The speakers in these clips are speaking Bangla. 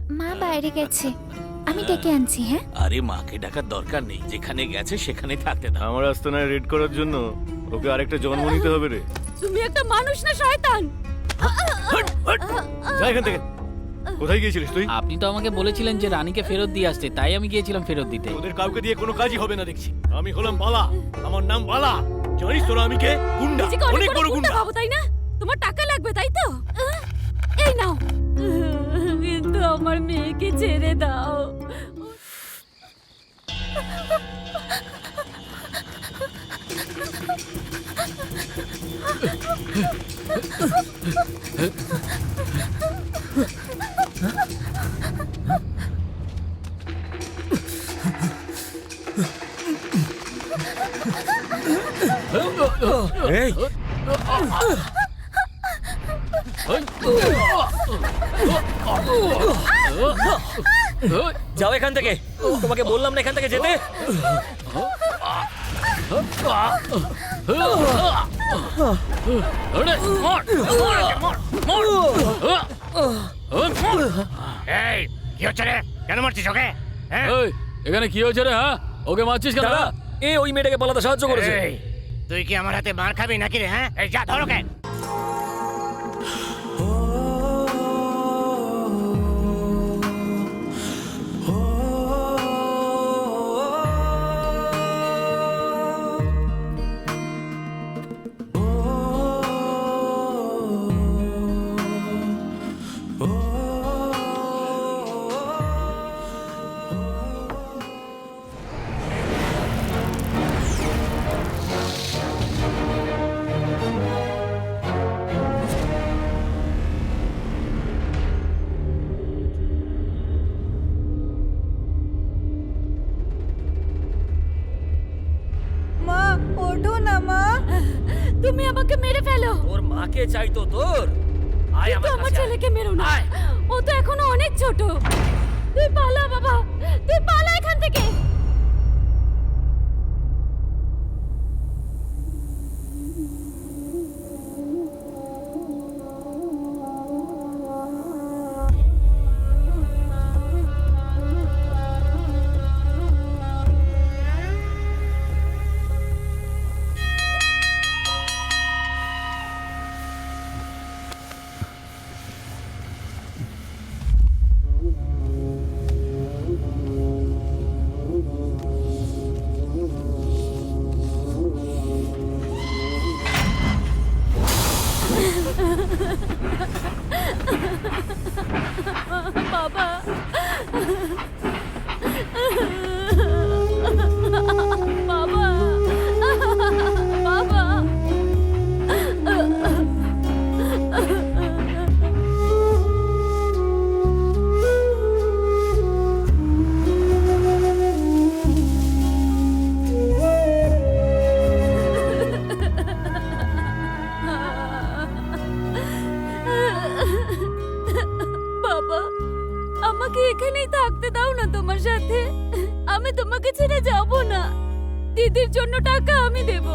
মা বাইরে গেছে, আমি ডেকে আনছি। হ্যাঁ, আরে মাকে ডাকার দরকার নেই, যেখানে গেছে সেখানে থাকতে দাও। আমার আস্তানায় রেড করার জন্য ওকে আরেকটা জন্ম নিতে হবে রে। তুমি একটা মানুষ না শয়তান। যা এখান থেকে। কোথায় গিয়েছিলিস তুই? আপনি তো আমাকে বলেছিলেন যে রানীকে ফেরত দিয়ে আসতে, তাই আমি গিয়েছিলাম ফেরত দিতে। ওদের কাউকে দিয়ে কোনো কাজই হবে না দেখছি। আমি হলাম বালা, আমার নাম বালা। জানিস তোরা আমি কে? গুন্ডা, নিজেকে অনেক বড় গুন্ডা গুন্ডা। ভাবো তাই না? তোমার টাকা লাগবে তাই তো? এই নাও। কিন্তু আমার মেয়েকে ছেড়ে দাও। এই যাও এখান থেকে, তোমাকে বললাম না এখান থেকে যেতে। এই কি হচ্ছে রে? কেন মারছিস ওকে? এই, এখানে কি হয়েছে রে? হ্যাঁ, ওকে মারছিস কেন? দাদা, এ ওই মেয়েটাকে পালাতে সাহায্য করেছে। এই, তুই কি আমার হাতে মার খাবি নাকি রে? হ্যাঁ, এই যা ধরো কেন। মা, ওঠো না মা। তুমি আমাকে মেরে ফেলো, তোর মাকে চাই তো তোর। আয় কিন্তু আমার কাছে আয়। ছেলেকে মেরো না। আয়। ও তো এখনো অনেক ছোট। তুই পালা বাবা, তুই পালা এখান থেকে। বাবা, বাবা, বাবা। বাবা, আমাকে এখানেই থাকতে দাও না তোমার সাথে। আমি তোমাকে ছেড়ে যাব না। দিদির জন্য টাকা আমি দেব।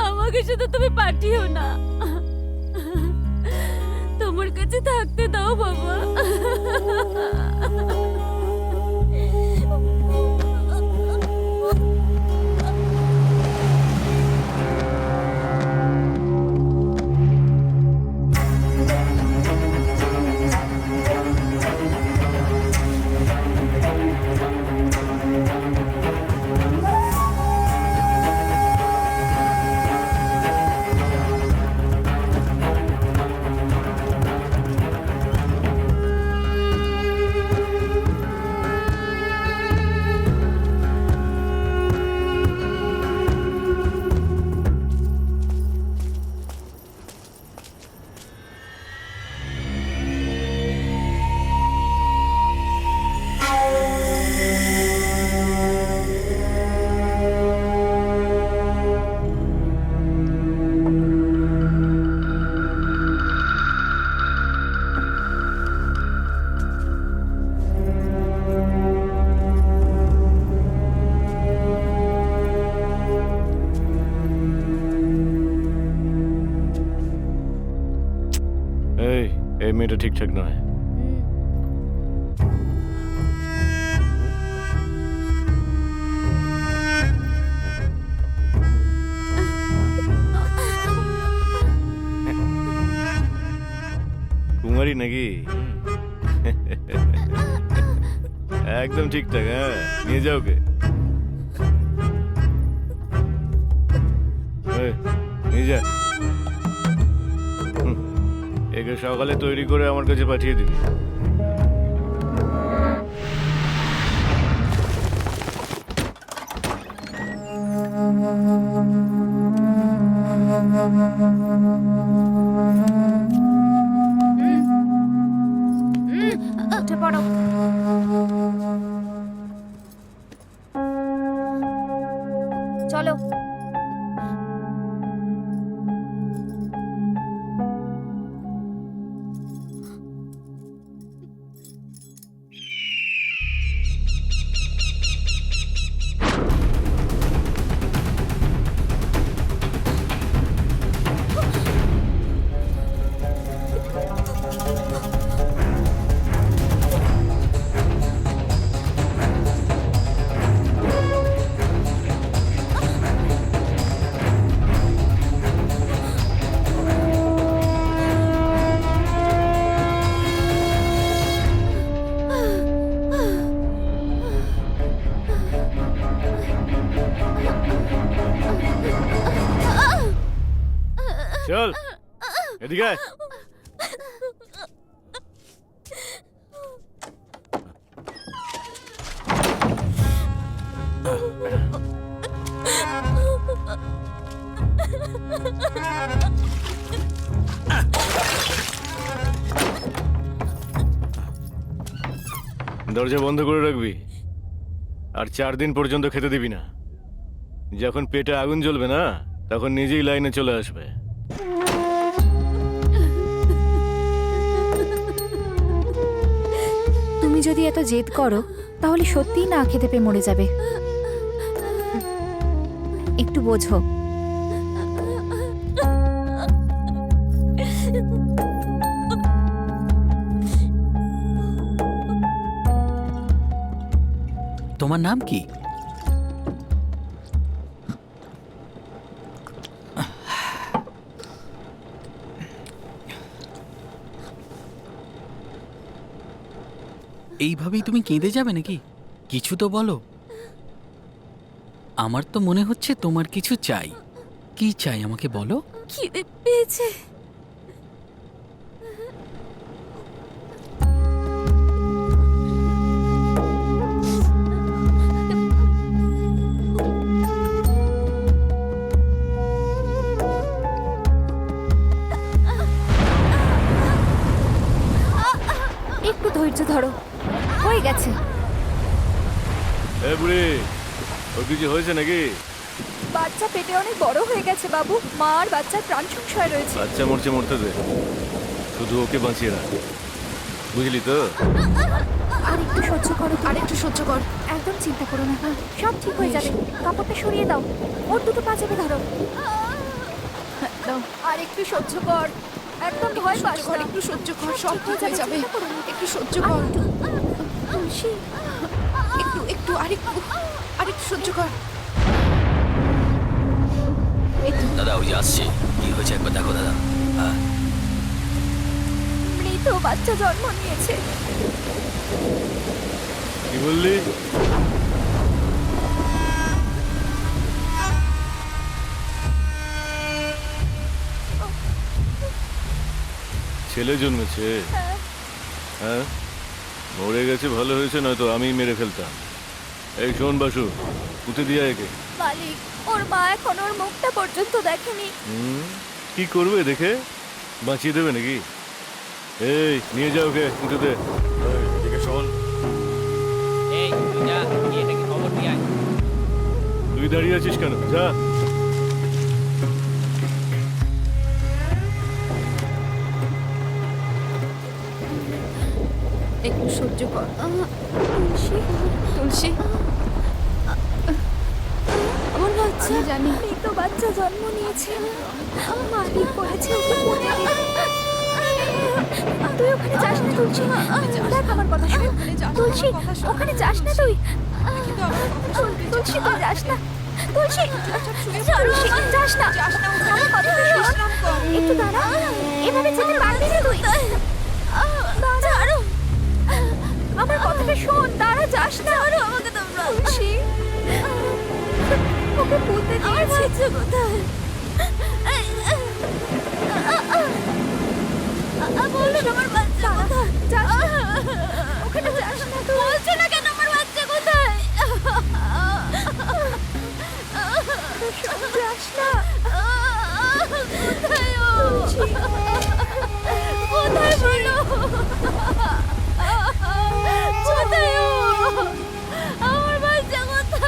আমাকে শুধু তুমি পাঠিও না। তোমার কাছে থাকতে দাও বাবা। মেয়েটা ঠিকঠাক নয়। কুমারী নাকি? একদম ঠিকঠাক। হ্যাঁ, নিয়ে যাও কে? নিয়ে যা। একে সকালে তৈরি করে আমার কাছে পাঠিয়ে দিবি। উঠে পড়ো। চলো। চল এদিকে আয়। দরজা বন্ধ করে রাখবি আর 4 দিন পর্যন্ত খেতে দিবি না। যখন পেটে আগুন জ্বলবে না তখন নিজেই লাইনে চলে আসবে। তুমি যদি এত জেদ করো তাহলে সত্যিই না খেতে পেয়ে মরে যাবে। একটু বোঝো। তোমার নাম কি? এইভাবেই তুমি কেঁদে যাবে নাকি? কিছু তো বলো। আমার তো মনে হচ্ছে তোমার কিছু চাই। কি চাই আমাকে বলো। খিদে পেয়েছে। একটু ধৈর্য ধরো, হয়ে গেছে। এ বুড়ি, ওর কিছু হয়েছে নাকি? বাচ্চা পেটে অনেক বড় হয়ে গেছে বাবু। মা আর বাচ্চার প্রাণ সংশয় রয়েছে। বাচ্চা মরছে মরতে দে, শুধু ওকে বাঁচিয়ে রাখ, বুঝলি তো? আর একটু সহ্য করো, আর একটু সহ্য কর। একদম চিন্তা করো না, সব ঠিক হয়ে যাবে। কাপড়টা সরিয়ে দাও, ওর দুটো পা চেপে ধরো। দাও, আর একটু সহ্য কর। একদম ভয় পাস না, একটু সহ্য কর, সব ঠিক হয়ে যাবে। একটু সহ্য কর তুলসী, একটু একটু আরেকটু সহ্য কর। দাদা ওই আসছে, কি হয়েছে একবার দেখো দাদা। মৃত বাচ্চা জন্ম নিয়েছে। কি বললি? ছেলে জন্মেছে? হ্যাঁ, মরে গেছে ভালো হয়েছে, নয়তো আমি মেরে ফেলতাম। এই শোন বাসু, পুঁতে দিয়া একে। মালিক, ওর মা এখন ওর মুখটা পর্যন্ত দেখেনি। কি করবে দেখে? বাঁচিয়ে দেবে নাকি? এই নিয়ে যাও ওকে পুঁতে দে। এদিকে শোন, এই তুই যা, গিয়ে এটাকে খবর দিয়ে আয়। তুই দাঁড়িয়ে আছিস কেন? যা। একটু সহ্য কর। তুলসী, তুলসী, আমার বাচ্চা। আমি জানি মৃত বাচ্চা জন্ম নিয়েছে। মালিক বলেছে ওকে পুঁতে দিতে। তুই ওখানে যাস না তুলসী, দেখ আমার কথা শোন। তুলসী ওখানে যাস না তুই, তুলসী তুই যাস না, তুলসী তুলসী যাস না, আমার কথা শোন। একটু দাঁড়া, এভাবে যেতে পারবি না তুই। দাঁড়া, আমার কথাটা শোন, দাঁড়া যাস না। আমাকে তোমরা তুলসী, ওকে বলতে দিয়েছি কোথায়? বলুন আমার বাচ্চা কোথায়? যাস না, ওখানে যাস না। তুই বলছে না কেন আমার বাচ্চা কোথায়? যাস না, কোথায় ও? কোথায় বলো, কোথায় ও? আমার বাচ্চা কোথায়?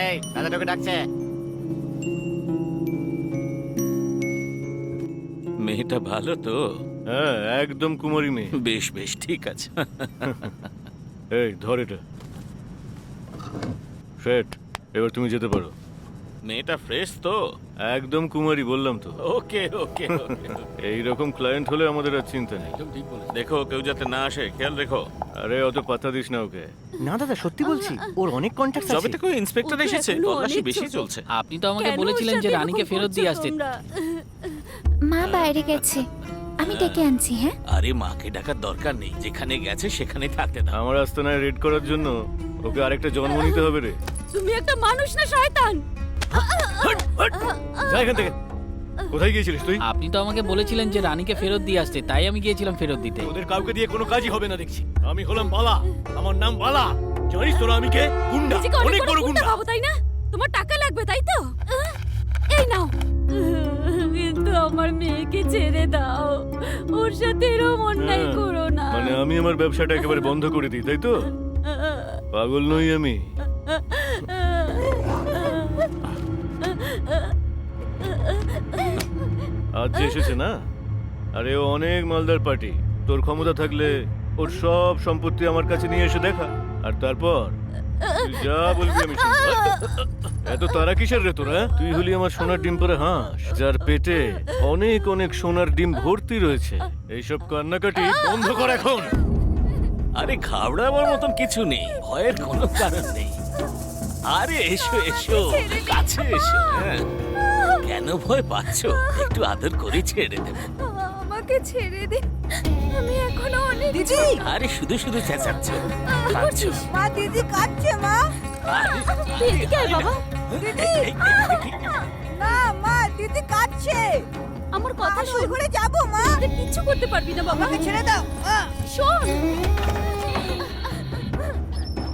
এই দাদা তোকে ডাকছে। মেয়েটা ভালো তো? হ্যাঁ, একদম কুমারী মেয়ে। বেশ বেশ, ঠিক আছে। এই ধর এটা, শেট, এবার তুমি যেতে পারো। মেয়েটা ফ্রেশ তো? একদম কুমারী বললাম তো। ওকে ওকে ওকে। এইরকম ক্লায়েন্ট হলে আমাদের আর চিন্তা নেই। দেখো কেউ যাতে না আসে, খেয়াল রেখো। আরে অত পাতা দিস না ওকে। না দাদা সত্যি বলছি, ওর অনেক কন্ট্যাক্ট যবে আছে। থেকে ইন্সপেক্টর এসেছে তল্লাশি বেশি চলছে। আপনি তো আমাকে বলেছিলেন যে রানীকে ফেরত দিয়ে আসতে। মা বাইরে গেছে, আমি ডেকে আনছি। হ্যাঁ, আরে মাকে ডাকার দরকার নেই, যেখানে গেছে সেখানে থাকতে দাও। আমার আস্তানায় রেড করার জন্য ওকে আরেকটা জন্ম নিতে হবে রে। তুমি একটা মানুষ না শয়তান। যা এখান থেকে। কোথায় গিয়েছিলিস তুই? আপনি তো আমাকে বলেছিলেন যে রানীকে ফেরত দিয়ে আসতে, তাই আমি গিয়েছিলাম ফেরত দিতে। ওদের কাউকে দিয়ে কোনো কাজই হবে না দেখছি। আমি হলাম বালা, আমার নাম বালা। জানিস তোরা আমি কে? গুন্ডা, নিজেকে অনেক বড় গুন্ডা। ভাবো তাই না? তোমার টাকা লাগবে তাই তো? এই নাও। কিন্তু আমার মেয়েকে ছেড়ে দাও, ওর সাথে এরকম অন্যায় হ্যাঁ, করো না। মানে আমি আমার ব্যবসাটা একেবারে বন্ধ করে দিই তাই তো? পাগল নই আমি। আজ যে এসেছে না, আরে ও অনেক মালদার পার্টি। তোর ক্ষমতা থাকলে ওর সব সম্পত্তি আমার কাছে নিয়ে এসে দেখা, আর তারপর তুই যা বলবি আমি শুনবো। এত তারা কিসের রে তোরা? তুই হলি আমার সোনার ডিম পরে হাঁস, যার পেটে অনেক অনেক সোনার ডিম ভর্তি রয়েছে। এইসব কান্নাকাটি বন্ধ কর এখন। আরে ঘাবড়াবার মতন কিছু নেই, ভয়ের কোনো কারণ নেই। আরে এসো এসো, কাছে এসো। হ্যাঁ, কেন ভয় পাচ্ছ? একটু আদর করে ছেড়ে দেবো। আমাকে ছেড়ে দে, আমি এখনো অনেক। দিদি, আরে শুধু শুধু চেঁচাচ্ছ, কাঁদছ। মা দিদি কাঁদছে মা। আরে, এদিকে আয় বাবা। দেখি। না মা, দিদি কাঁদছে। আমার কথা আমি শোন। ওই ঘরে যাবো মা। তুই কিচ্ছু করতে পারবি না বাবা। আমাকে ছেড়ে দাও। শোন,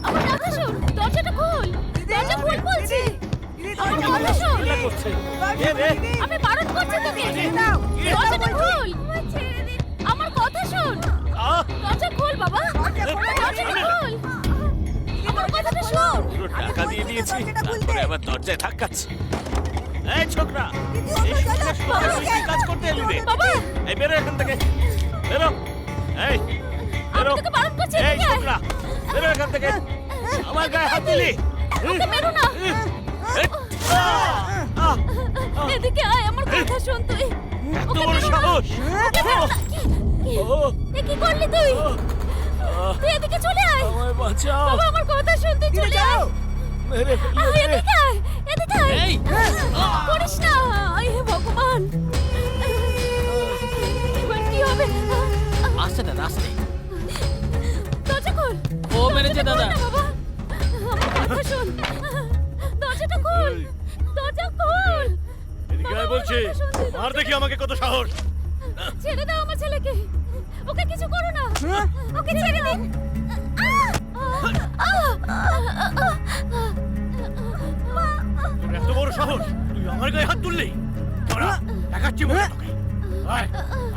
আমার কথা শোন, দরজাটা খোল। দরজা খোল বলছি। দিদি আমার কথা শোন। এটা করছে। এ রে, আমি বারণ করছি তোকে। ছেড়ে দাও। দরজাটা খোল। আমার কথা শোন। আহ, দরজা খোল বাবা। দরজাটা খোল। আমার কথাটা শোন। পুরো টাকা দিয়ে দিয়েছি, দরজাটা খুলতে। তারপরে আবার দরজায় ধাক্কাচ্ছে। এই ছোকরা, দিদি, এই ওকে শুকনো চলো। শুকনো তুই কি কাজ করতে এলি রে? বাবা, এই বেরো এখান থেকে, বেরো। এই আমি বেরো। তোকে বারণ করছি। এই এদিকে আয়। ছোকরা, বেরো এখান থেকে। আমার গায়ে হাত দিলি। ওকে মেরো না। এই, আহ, আহ, এদিকে আয়, আমার কথা শোন তুই। এত বড় সাহস! এ কি করলি তুই? তুই এদিকে চলে আয়। আমায় বাঁচাও! বাবা আমার কথা শুনতে চলে আয়। মেরে ফেললো আয়, রে! এদিকে আয়, এদিকে আয়। এই! করিস না। আয়, হে ভগবান। এবার কি হবে? আসছে দাদা, আসছে। দরজা খোল। ও মেরেছে দাদা। না বাবা, আমার কথা শোন। দরজাটা খোল। দরজা খোল। এদিকে আয় বলছি, আর দেখি আমাকে কত সাহস। ছেড়ে দাও আমার ছেলেকে। ওকে কিছু করো না। ওকে ছেড়ে দিন। তোর এত বড় সাহস, তুই আমার গায়ে হাত তুললি? তোরা দেখাচ্ছি মনে তোকে। আয়,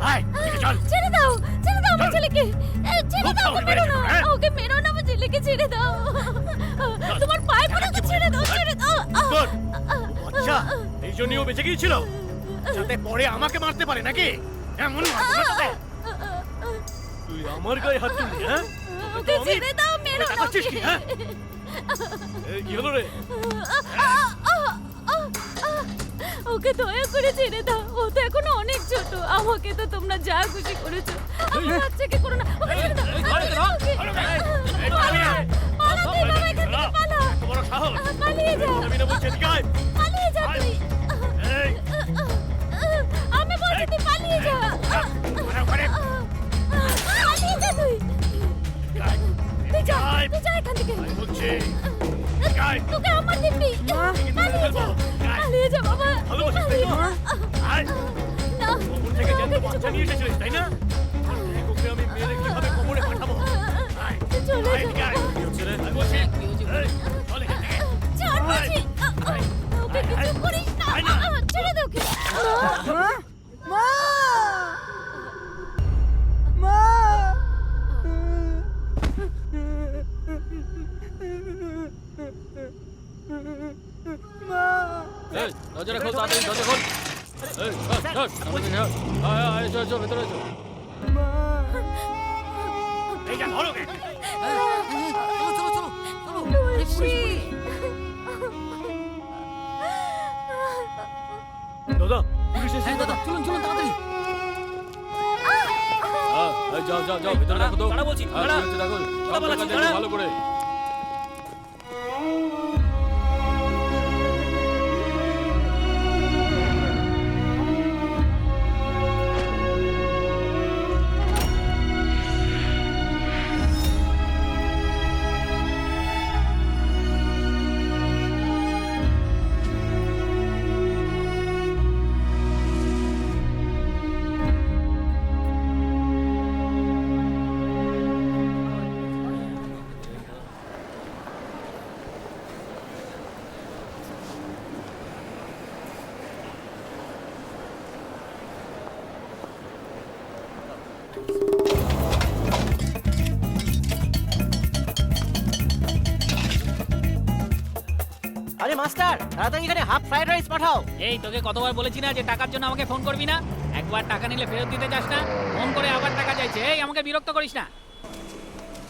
আয়, এদিকে চল। ছেড়ে দাও, ছেড়ে দাও আমার চল। ছেলেকে। ছেড়ে খুব দাও, সাহস ওকে মেরো না। বেড়েছে তোর, হ্যাঁ? ওকে মেরো না, আমার ছেলেকে ছেড়ে দাও। তোমার পায়ে পড়ে ওকে ছেড়ে দাও, ছেড়ে দাও। তোর আচ্ছা, এই জন্যই ও বেঁচে গিয়েছিল, যাতে পরে আমাকে মারতে পারে নাকি? এমন মারবো না তোকে। তুই আমার গায়ে হাত তুললি, হ্যাঁ? ওকে ছেড়ে দাও, মেরো না দেখাচ্ছিস কি, ওকে। হ্যাঁ? এই কি হলো রে? ওকে দয়া করে ছেড়ে দাও। ও তো এখনো অনেক ছোট। আমাকে তো তোমরা যা খুশি করেছো, আমার বাচ্চাকে করো না। ওকে ছেড়ে দাও। ওকে। এই পালিয়ে আয়। পালা তুই, বাবা, এখান থেকে পালা। এত বড় সাহস। পালিয়ে যা। আমি না বলছি এদিকে আয়। পালিয়ে যা তুই। এই, আমি বলছি তুই পালিয়ে যা। ওখানে, ওখানে। পালিয়ে যা তুই। তুই যা, আয়। তুই যা এখান থেকে। আমি বলছি, এদিকে আয়। তোকে আমার দিবি। পালিয়ে যা। পালিয়ে যা বাবা। ভালোবাসিস তাই তো? আয়। না। ওপর থেকে জ্যান্ত বাচ্চা নিয়ে এসেছিলিস, তাই না? দেখ ওকে আমি মেরে কিভাবে কবরে পাঠাবো। আয়, তুই চলে আয়, এদিকে যা। আয়। কি হচ্ছে রে? আমি বলছি, এই, চল এখান থেকে। ছাড় বলছি। ওকে কিছু করিস না। আয় না। ছেড়ে দে ওকে। মা মা মা এই, দরজাটা খোল, তাড়াতাড়ি দরজা খোল। এই, ধর, সামনে থেকে ধর। আয়, আয়, এসো, এসো, ভেতরে এসো। এই যা, ধর ওকে। তুলসী। দাদা, পুলিশ এসেছে। হ্যাঁ দাদা, চলুন, চলুন, তাড়াতাড়ি। এই, যাও, যাও, যাও, ভেতরে দেখো তো। দাঁড়া বলছি, হ্যাঁ, দাঁড়া। ঠিক আছে, দেখো। সব দাঁড়া জায়গা বলছি, দেখো দাঁড়া। ভালো করে। আরে মাস্টার, তাড়াতাড়ি এখানে হাফ ফ্রাইড রাইস পাঠাও। এই, তোকে কতবার বলেছি না যে টাকার জন্য আমাকে ফোন করবি না? একবার টাকা নিলে ফেরত দিতে যাস না, ফোন করে আবার টাকা চাইছে। এই, আমাকে বিরক্ত করিস না।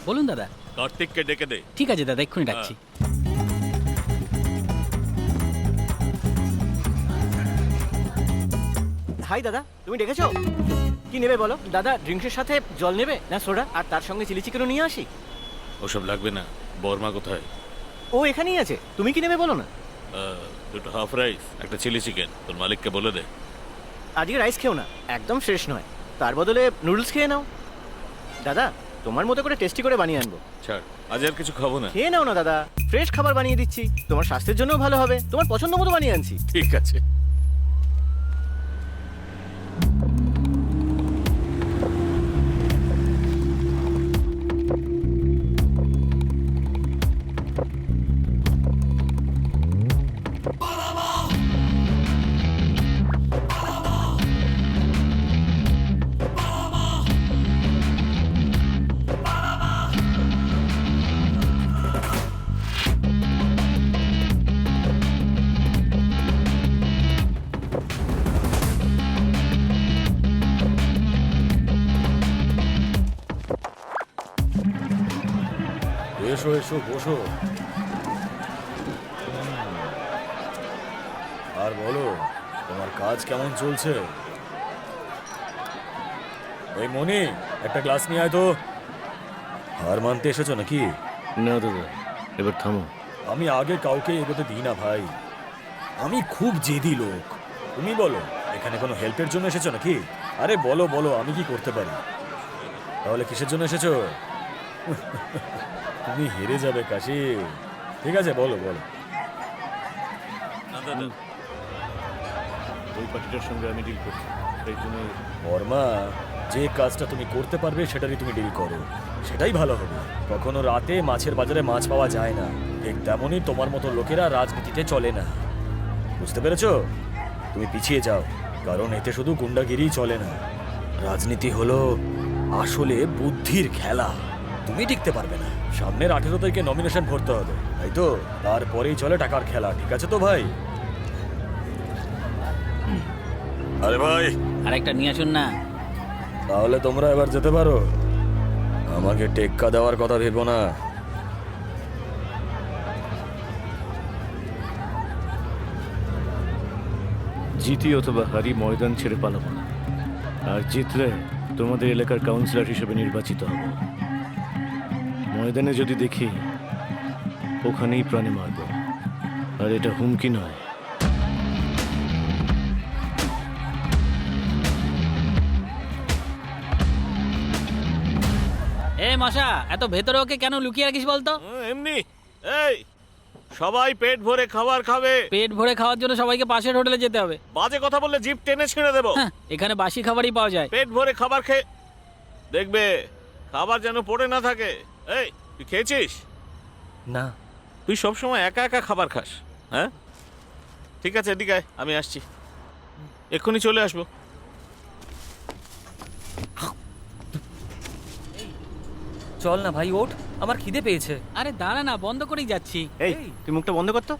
বলুন দাদা। কার্তিককে ডেকে দে। ঠিক আছে দাদা, এক্ষুনি ডাকছি। হাই দাদা, তুমি ডেকেছো? কি নেবে বলো? দাদা ড্রিঙ্কসের সাথে জল নেবে না সোডা, আর তার সঙ্গে চিলি চিকেনও নিয়ে আসি? ওসব লাগবে না। বর্মা কোথায়? ও এখানেই আছে। তুমি কি নেবে বলো না? দুটো হাফ রাইস, একটা চিলি চিকেন। তোর মালিককে বলে দে। আজকে রাইস খেও না, একদম ফ্রেশ নয়। তার বদলে নুডলস খেয়ে নাও। দাদা, তোমার মতো করে টেস্টি করে বানিয়ে আনবো। ছাড়, আজ আর কিছু খাবো না। খেয়ে নাও না দাদা, ফ্রেশ খাবার বানিয়ে দিচ্ছি। তোমার স্বাস্থ্যের জন্যও ভালো হবে। তোমার পছন্দ মতো বানিয়ে আনছি। ঠিক আছে। এসো এসো, বসো। আর বলো, তোমার কাজ কেমন চলছে? এই মনি, একটা গ্লাস নিয়ে আয় তো। হার মানতে এসেছো নাকি? না দাদা, এবার থামো। আমি আগে কাউকে এগোতে দিই না ভাই, আমি খুব জেদি লোক। তুমি বলো, এখানে কোনো হেল্পের জন্য এসেছো নাকি? আরে বলো বলো, আমি কি করতে পারি? তাহলে কিসের জন্য এসেছো? তুমি হেরে যাবে কাশি। ঠিক আছে, বলো বলো। না দাদা, ওই পার্টিটার সঙ্গে আমি ডিল করছি, সেই জন্য। বর্মা, যে কাজটা তুমি করতে পারবে সেটারই তুমি ডিল করো, সেটাই ভালো হবে। কখনো রাতে মাছের বাজারে মাছ পাওয়া যায় না, ঠিক তেমনই তোমার মতো লোকেরা রাজনীতিতে চলে না। বুঝতে পেরেছো? তুমি পিছিয়ে যাও, কারণ এতে শুধু গুন্ডাগিরি চলে না। রাজনীতি হলো আসলে বুদ্ধির খেলা। তুমি টিকতে পারবে না। সামনের 18 তারিখে নমিনেশন ভরতে হবে, তাই তো? তারপরেই চলে টাকার খেলা, ঠিক আছে তো ভাই? আরে ভাই, আরেকটা নিয়ে আসুন না। তাহলে তোমরা এবার যেতে পারো। আমাকে টেক্কা দেওয়ার কথা ভেবো না। জিতি অথবা হারি ময়দান ছেড়ে পালাবো না, আর জিতলে তোমাদের এলাকার কাউন্সিলর হিসেবে নির্বাচিত হব। ময়দানে যদি দেখি, ওখানেই প্রাণে মারব, আর এটা হুমকি নয়। এ মশা, এত ভেতরে ওকে কেন লুকিয়ে রাখিস বলতো? এমনি। এই, সবাই পেট ভরে খাবার খাবে। পেট ভরে খাওয়ার জন্য সবাইকে পাশের হোটেলে যেতে হবে। বাজে কথা বললে জিভ টেনে ছিঁড়ে দেবো। হ্যাঁ, এখানে বাসি খাবারই পাওয়া যায়। পেট ভরে খাবার খেয়ে দেখবে, খাবার যেন পড়ে না থাকে। এই, তুই খেয়েছিস? না। তুই সবসময় একা একা খাবার খাস, হ্যাঁ? ঠিক আছে, এদিকে আয়, আমি আসছি, এক্ষুনি চলে আসবো। চল না ভাই, ওঠ, আমার খিদে পেয়েছে। আরে দাঁড়া না, বন্ধ করেই যাচ্ছি। এই, তুই মুখটা বন্ধ কর তো।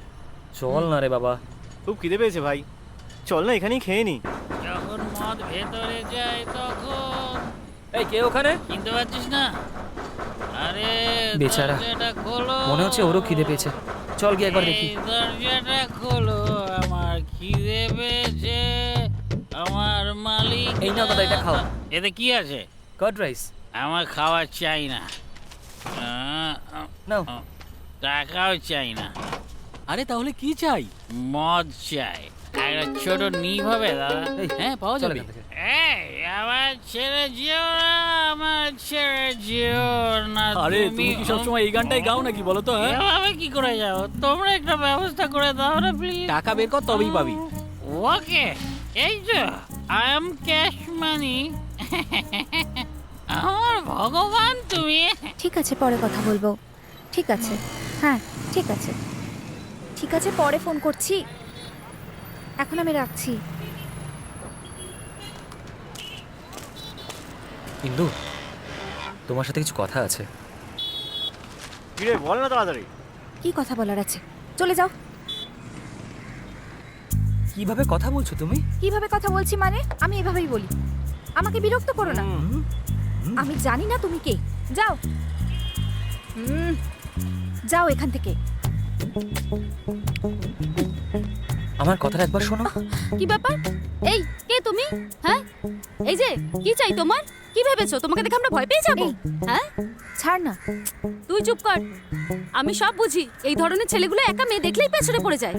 চল না রে বাবা। খুব খিদে পেয়েছে ভাই, চল না এখানেই খেয়ে নি। যখন মদ ভেতরে যায় তখন এই, কে ওখানে? কিনতে পারছিস না? আরে বেচারা, দরজাটা খোলো। মনে হচ্ছে ওরও খিদে পেয়েছে। চল গিয়ে একবার দেখি। এই দরজাটা খোলো, আমার খিদে পেয়েছে। আমার মালিক। এই নাও দাদা, এটা খাও। এতে কি আছে? Card rice. আমার খাওয়া চাই না, নাও। টাকাও চাই না। আরে তাহলে কি চাই? মদ চাই, একটা ছোট নিভ হবে দাদা। হ্যাঁ, পাওয়া চল যাবে। এখান থেকে। এই, আমার ছেড়ে যেও না, আমার ছেড়ে যেও না। আরে তুমি কি সবসময় এই গানটাই গাও নাকি বলো তো? হ্যাঁ, এভাবে কি করে যাও? তোমরা একটা ব্যবস্থা করে দাও না প্লিজ। টাকা বের কর, তবেই পাবি। ওকে, এই যে আই এম ক্যাশ মানি। আমার ভগবান তুমি। ঠিক আছে, পরে কথা বলবো। ঠিক আছে, হ্যাঁ ঠিক আছে, ঠিক আছে, পরে ফোন করছি। এখন আমি রাখছি। ইন্দু, তোমার সাথে কিছু কথা আছে। কিরে, বল না তাড়াতাড়ি। কি কথা বলার আছে? চলে যাও। কিভাবে কথা বলছো তুমি? কিভাবে কথা বলছি মানে? আমি এভাবেই বলি। আমাকে বিরক্ত করো না। আমি জানি না তুমি কে। যাও, যাও এখান থেকে। আমার কথাটা একবার শোনো। কি ব্যাপার? এই, কে তুমি? হ্যাঁ, এই যে কি চাই তোমার? কি ভেবেছো তোমাকে দেখে আমরা ভয় পেয়ে যাবো? এই। হ্যাঁ, ছাড় না। তুই চুপ কর। আমি সব বুঝি। এই ধরনের ছেলেগুলো একা মেয়ে দেখলেই পেছনে পড়ে যায়।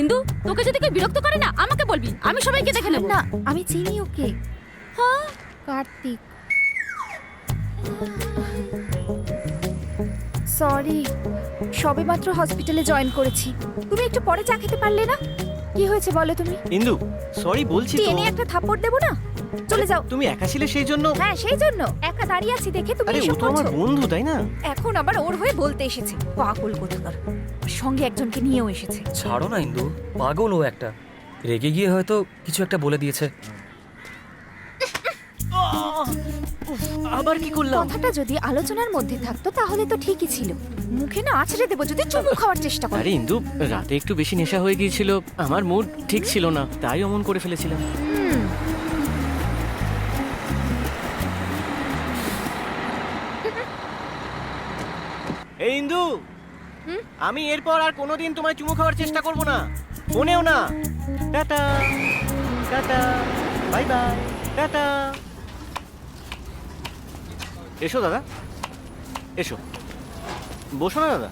ইন্দু, তোকে যদি কেউ বিরক্ত করে না, আমাকে বলবি, আমি সবাইকে দেখে নেব। না, আমি চিনি ওকে। হ্যাঁ, কার্তিক। সরি, সবেমাত্র হসপিটালে জয়েন করেছি। তুমি একটু পরে চা খেতে পারলে না? কি হয়েছে বলো তুমি? ইন্দু, সরি বলছি তো। টেনে একটা থাপ্পড় দেবো না? চলে যাও। তুমি একা ছিলে সেই জন্য। হ্যাঁ, সেই জন্য একা দাঁড়িয়ে আছি দেখে তুমি আরে ও এসব তো আমার করছো। বন্ধু, তাই না? এখন আবার ওর হয়ে বলতে এসেছে। পাগল কোথাকার। সঙ্গে একজনকে নিয়েও এসেছে। ছাড়ো না ইন্দু, পাগল ও একটা। রেগে গিয়ে হয়তো কিছু একটা বলে দিয়েছে। আবার কি করলাম? কথাটা যদি আলোচনার মধ্যে থাকতো তাহলে তো ঠিকই ছিল। মুখে না আছড়ে দেবো যদি চুমু খাওয়ার চেষ্টা করে। আরে ইন্দু, রাতে একটু বেশি নেশা হয়ে গিয়েছিল, আমার মুড ঠিক ছিল না, তাই অমন করে ফেলেছিলাম। এই ইন্দু, আমি এরপর আর কোনোদিন তোমায় চুমু খাওয়ার চেষ্টা করব না, ফোনেও না। Tata tata, bye bye, tata. এসো দাদা, এসো, বসো না দাদা।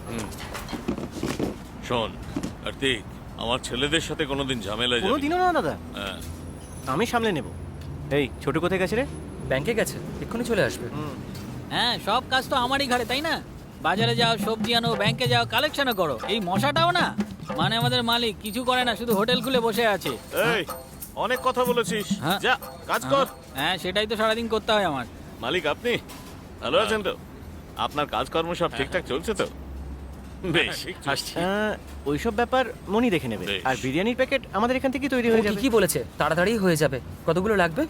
শোন কার্তিক, আমার ছেলেদের সাথে কোনোদিন ঝামেলায় যাবি কোনোদিনও না দাদা, হ্যাঁ। আমি সামলে নেব। এই ছোট কোথায় গেছে রে? ব্যাংকে গেছে, এক্ষুনি চলে আসবে। হ্যাঁ, সব কাজ তো আমারই ঘাড়ে, তাই না? বাজারে যাও, সবজি আনো, ব্যাংকে যাও, কালেকশনও করো। এই মশাটাও না, মানে আমাদের মালিক কিছু করে না, শুধু হোটেল খুলে বসে আছে। এই অনেক কথা বলেছিস, হ্যাঁ। যা কাজ কর। হ্যাঁ, সেটাই তো সারাদিন করতে হয় আমার। মালিক আপনি ভালো আছেন তো? আপনার কাজকর্ম সব ঠিকঠাক চলছে তো? বেশ, আসছি। ওইসব ব্যাপার মনি দেখে নেবে। বেশ। আর বিরিয়ানির প্যাকেট আমাদের এখান থেকেই তৈরি হয়ে যাবে। কি বলেছে, তাড়াতাড়ি হয়ে যাবে। কতগুলো লাগবে?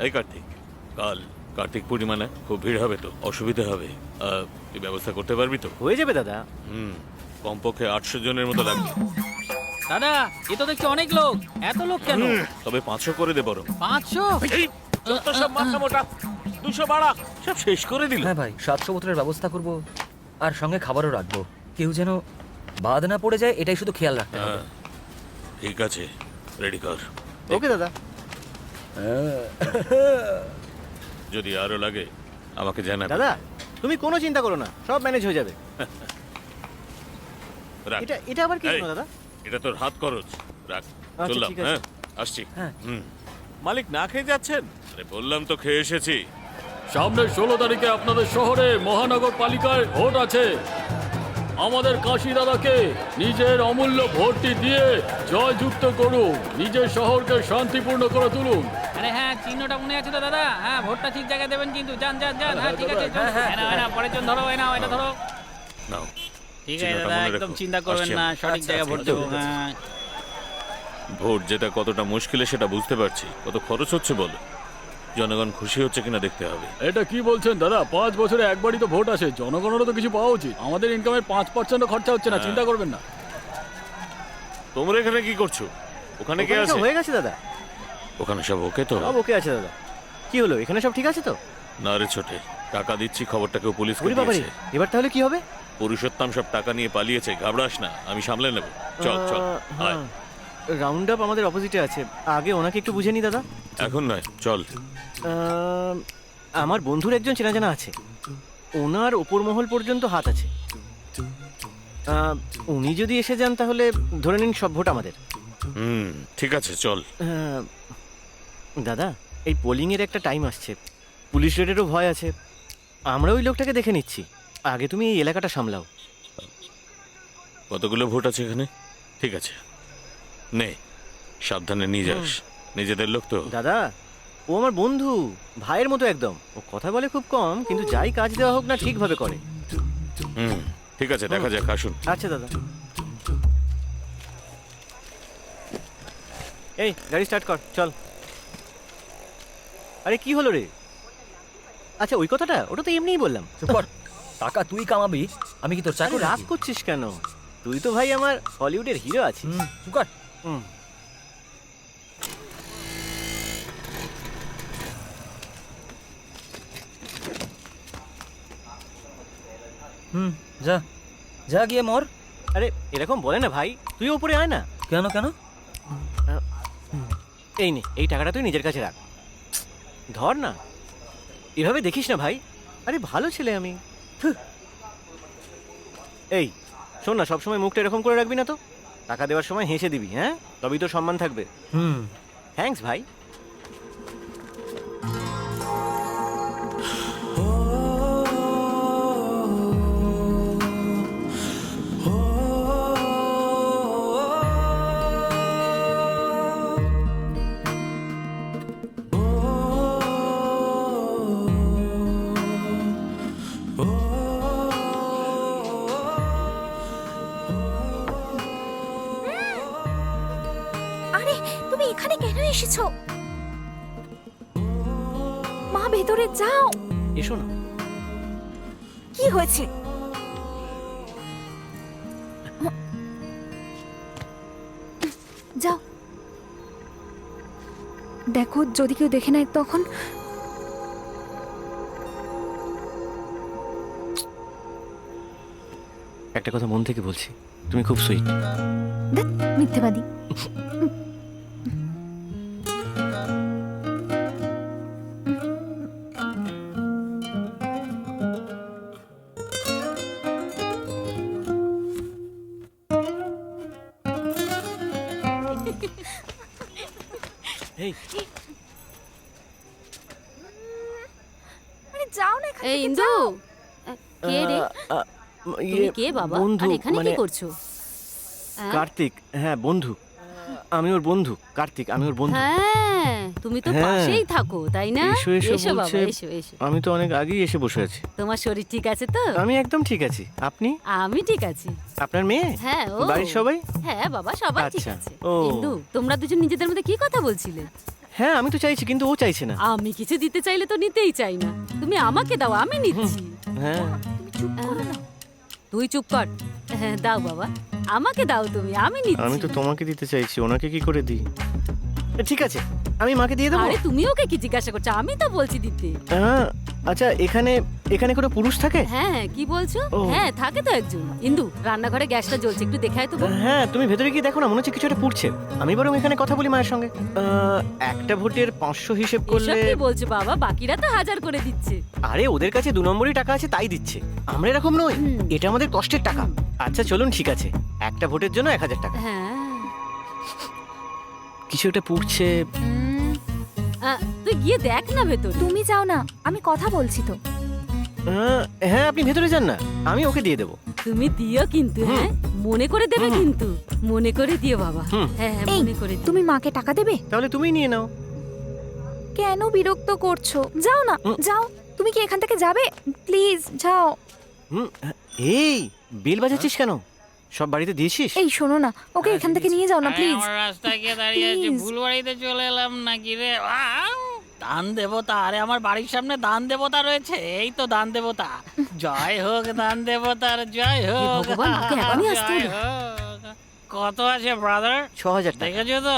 এই কার্তিক, কাল কার্তিক পূর্ণিমা না, খুব ভিড় হবে তো, অসুবিধা হবে। তুই ব্যবস্থা করতে পারবি তো? হয়ে যাবে দাদা। কমপক্ষে 800 জনের মতো লাগবে। দাদা, এ তো দেখছি অনেক লোক। এত লোক কেন? তবে 500 করে দে বরং। 500? এই যত সব মাথা মোটা, 200 বাড়া, সব শেষ করে দিল। হ্যাঁ ভাই, 700 বোতলের ব্যবস্থা করব, আর সঙ্গে খাবারও রাখবো। কেউ যেন বাদ না পড়ে যায়, এটাই শুধু খেয়াল রাখতে হবে। ঠিক আছে, রেডি কর। ওকে দাদা। যদি আরো লাগে আমাকে জানাবে। দাদা তুমি কোনো চিন্তা করো না, সব ম্যানেজ হয়ে যাবে। রাখ। এটা আবার কি এই, হলো দাদা? এটা তোর হাত খরচ, রাখ। আচ্ছা, চললাম, ঠিক আছে। হ্যাঁ আসছি। হ্যাঁ। মালিক না খেয়ে যাচ্ছেন? আরে বললাম তো খেয়ে এসেছি। সামনের 16 তারিখে আপনাদের শহরে মহানগরপালিকায় ভোট আছে। আমাদের কাশি দাদাকে নিজের অমূল্য ভোটটি দিয়ে জয়যুক্ত করুন, নিজের শহরকে শান্তিপূর্ণ করে তুলুন। আরে হ্যাঁ, চিহ্নটা মনে আছে তো দাদা? হ্যাঁ, ভোটটা ঠিক জায়গায় দেবেন কিন্তু। যান যান যান। হ্যাঁ, ঠিক আছে। না, পরের জন ধরো, না এটা ধরো। নাও, ঠিক আছে চিহ্নটা দাদা, মনে একদম রেখো। চিন্তা করবেন আসছি না, আমি। সঠিক জায়গায় ভোট দেবো। হ্যাঁ। ভোট যেটা কতটা মুশকিলে সেটা বুঝতে পারছি। কত খরচ হচ্ছে বলো, জনগণ খুশি হচ্ছে কিনা দেখতে হবে। এটা কি বলছেন দাদা? 5 বছরে একবারই তো ভোট আসে, জনগণেরও তো কিছু পাওয়া উচিত। আমাদের ইনকামের 5% খরচা হচ্ছে না, চিন্তা করবেন না। তোমরা এখানে কি করছো? ওখানে কে ওখানে আছে? সব হয়ে গেছে দাদা, ওখানে সব ওকে তো? সব ওকে আছে দাদা। কি হলো, এখানে সব ঠিক আছে তো? না রে ছোটে, টাকা দিচ্ছি, খবরটা কেউ পুলিশকে ওরে বাবারে, দিয়েছে। এবার তাহলে কি হবে? পুরুষোত্তম সব টাকা নিয়ে পালিয়েছে, ঘাবড়াস না, আমি সামলে নেব। চল চল, আয়। রাউন্ড আপ আমাদের অপোজিটে আছে, আগে ওনাকে একটু বুঝে নি দাদা। এখন নয়, চল। আমার বন্ধুর একজন চেনা জানা আছে, ওনার ওপর মহল পর্যন্ত হাত আছে। উনি যদি এসে যান তাহলে ধরে নিন সব ভোট আমাদের। ঠিক আছে, চল। দাদা, এই পোলিংয়ের একটা টাইম আসছে, পুলিশ রেডেরও ভয় আছে। আমরা ওই লোকটাকে দেখে নিচ্ছি, আগে তুমি এই এলাকাটা সামলাও। কতগুলো ভোট আছে এখানে? ঠিক আছে, নে, সাবধানে নিয়ে যাস, নিজেদের লোক তো। দাদা, ও আমার বন্ধু, ভাইয়ের মতো একদম। ও কথা বলে খুব কম, কিন্তু যাই কাজ দেওয়া হোক না ঠিকভাবে করে। ঠিক আছে, দেখা যাক, আসুন। আচ্ছা দাদা। এই গাড়ি স্টার্ট কর, চল। আরে কি হলো রে? আচ্ছা ওই কথাটা, ওটা তো এমনিই বললাম। চুপ কর, টাকা তুই কামাবি, আমি কি তোর আরে চাকর? রাগ করছিস কেন? তুই তো ভাই আমার হলিউডের হিরো আছিস। চুপ কর। যা যা গিয়ে মর। আরে এরকম বলে না ভাই, তুই ওপরে আয় না। কেন কেন? এই নে, এই টাকাটা তুই নিজের কাছে রাখ। ধর না, এভাবে দেখিস না ভাই। আরে ভালো ছেলে আমি। এই শোন না, সবসময় মুখটা এরকম করে রাখবি না তো। টাকা দেওয়ার সময় হেসে দিবি, হ্যাঁ? তবেই তো সম্মান থাকবে। থ্যাঙ্কস ভাই। আরে তুমি এখানে কেন এসেছো? মা, ভেতরে যাও। এসো না। কি হয়েছে? যাও, দেখো যদি কেউ দেখে নেয় তখন। একটা কথা মন থেকে বলছি, তুমি খুব সুইট। মিথ্যেবাদী। এই আরে যাও না এখান এই থেকে, ইন্দু যাও। কে রে তুমি কে বাবা বন্ধু, আর এখানে কি মানে করছো হ্যাঁ? কার্তিক, হ্যাঁ বন্ধু। আমি ওর বন্ধু কার্তিক, আমি ওর বন্ধু। হ্যাঁ তুমি তো হ্যাঁ। পাশেই থাকো তাই না এসো এসো এসো বাবা বলছে। এসো এসো আমি তো অনেক আগেই এসে বসে আছি। তোমার শরীর ঠিক আছে তো আমি একদম ঠিক আছি। আপনি? আমি ঠিক আছি আপনার মেয়ে? হ্যাঁ ও বাড়ির সবাই? হ্যাঁ বাবা সবাই ঠিক আচ্ছা, আছে ও। ইন্দু তোমরা দুজন নিজেদের মধ্যে কি কথা বলছিলে হ্যাঁ আমি তো চাইছি, কিন্তু ও চাইছে না। আমি কিছু দিতে চাইলে তো নিতেই চাই না তুমি আমাকে দাও আমি নিচ্ছি হ্যাঁ তুই চুপ কর হ্যাঁ দাও বাবা আমাকে দাও তুমি আমি নিচ্ছি আমি তো তোমাকে দিতে চাইছি, ওনাকে কি করে দিই? ঠিক আছে, আমি মাকে দিয়ে দেবো। আরে তুমি ওকে কি জিজ্ঞাসা করছো আমি তো বলছি দিতে হ্যাঁ, আচ্ছা এখানে এখানে কোনো পুরুষ থাকে? হ্যাঁ হ্যাঁ কি বলছো ও। হ্যাঁ থাকে তো একজন ইন্দু রান্নাঘরে গ্যাসটা জ্বলছে একটু দেখায় তো বোন। হ্যাঁ তুমি ভেতরে গিয়ে দেখো না, মনে হচ্ছে কিছু একটা পুড়ছে। আমি বরং এখানে কথা বলি মায়ের সঙ্গে। একটা ভোটের 500 হিসেব এসব করলে। কি বলছো বাবা বাকিরা তো 1000 করে দিচ্ছে আরে ওদের কাছে 2 নম্বরই টাকা আছে তাই দিচ্ছে, আমরা এরকম নই। এটা আমাদের কষ্টের টাকা। আচ্ছা চলুন ঠিক আছে, একটা ভোটের জন্য 1000 টাকা। হ্যাঁ কিছু একটা পুড়ছে। তুই গিয়ে দেখ না ভেতর তুমি যাও না, আমি কথা বলছি তো। হ্যাঁ আপনি ভেতরে যান না, আমি ওকে দিয়ে দেবো। তুমি দিও কিন্তু হ্যাঁ মনে করে দেবে কিন্তু মনে করে দিও বাবা হুম। হ্যাঁ হ্যাঁ এই মনে করে দিও তুমি মাকে টাকা দেবে? তাহলে তুমিই নিয়ে নাও। কেন বিরক্ত করছো? যাও না, যাও। তুমি কি এখান থেকে যাবে? প্লিজ যাও। হুম, এই বেল বাজাচ্ছিস কেন? সব বাড়িতে দিয়েছিস? এই শোনো না, ওকে এখান থেকে নিয়ে যাও না প্লিজ। আমার রাস্তায় গিয়ে দাঁড়িয়ে আছি Please. ভুল বাড়িতে চলে এলাম নাকি রে দান দেবতা, আরে আমার বাড়ির সামনে দান দেবতা রয়েছে, এই তো দান দেবতা। জয় হোক দান দেবতার, জয় হোক। ভগবান, ওকে এখনই আসতে জয় হলো। হোক। কত আছে ব্রাদার? 6000 টাকা। দেখেছো তো,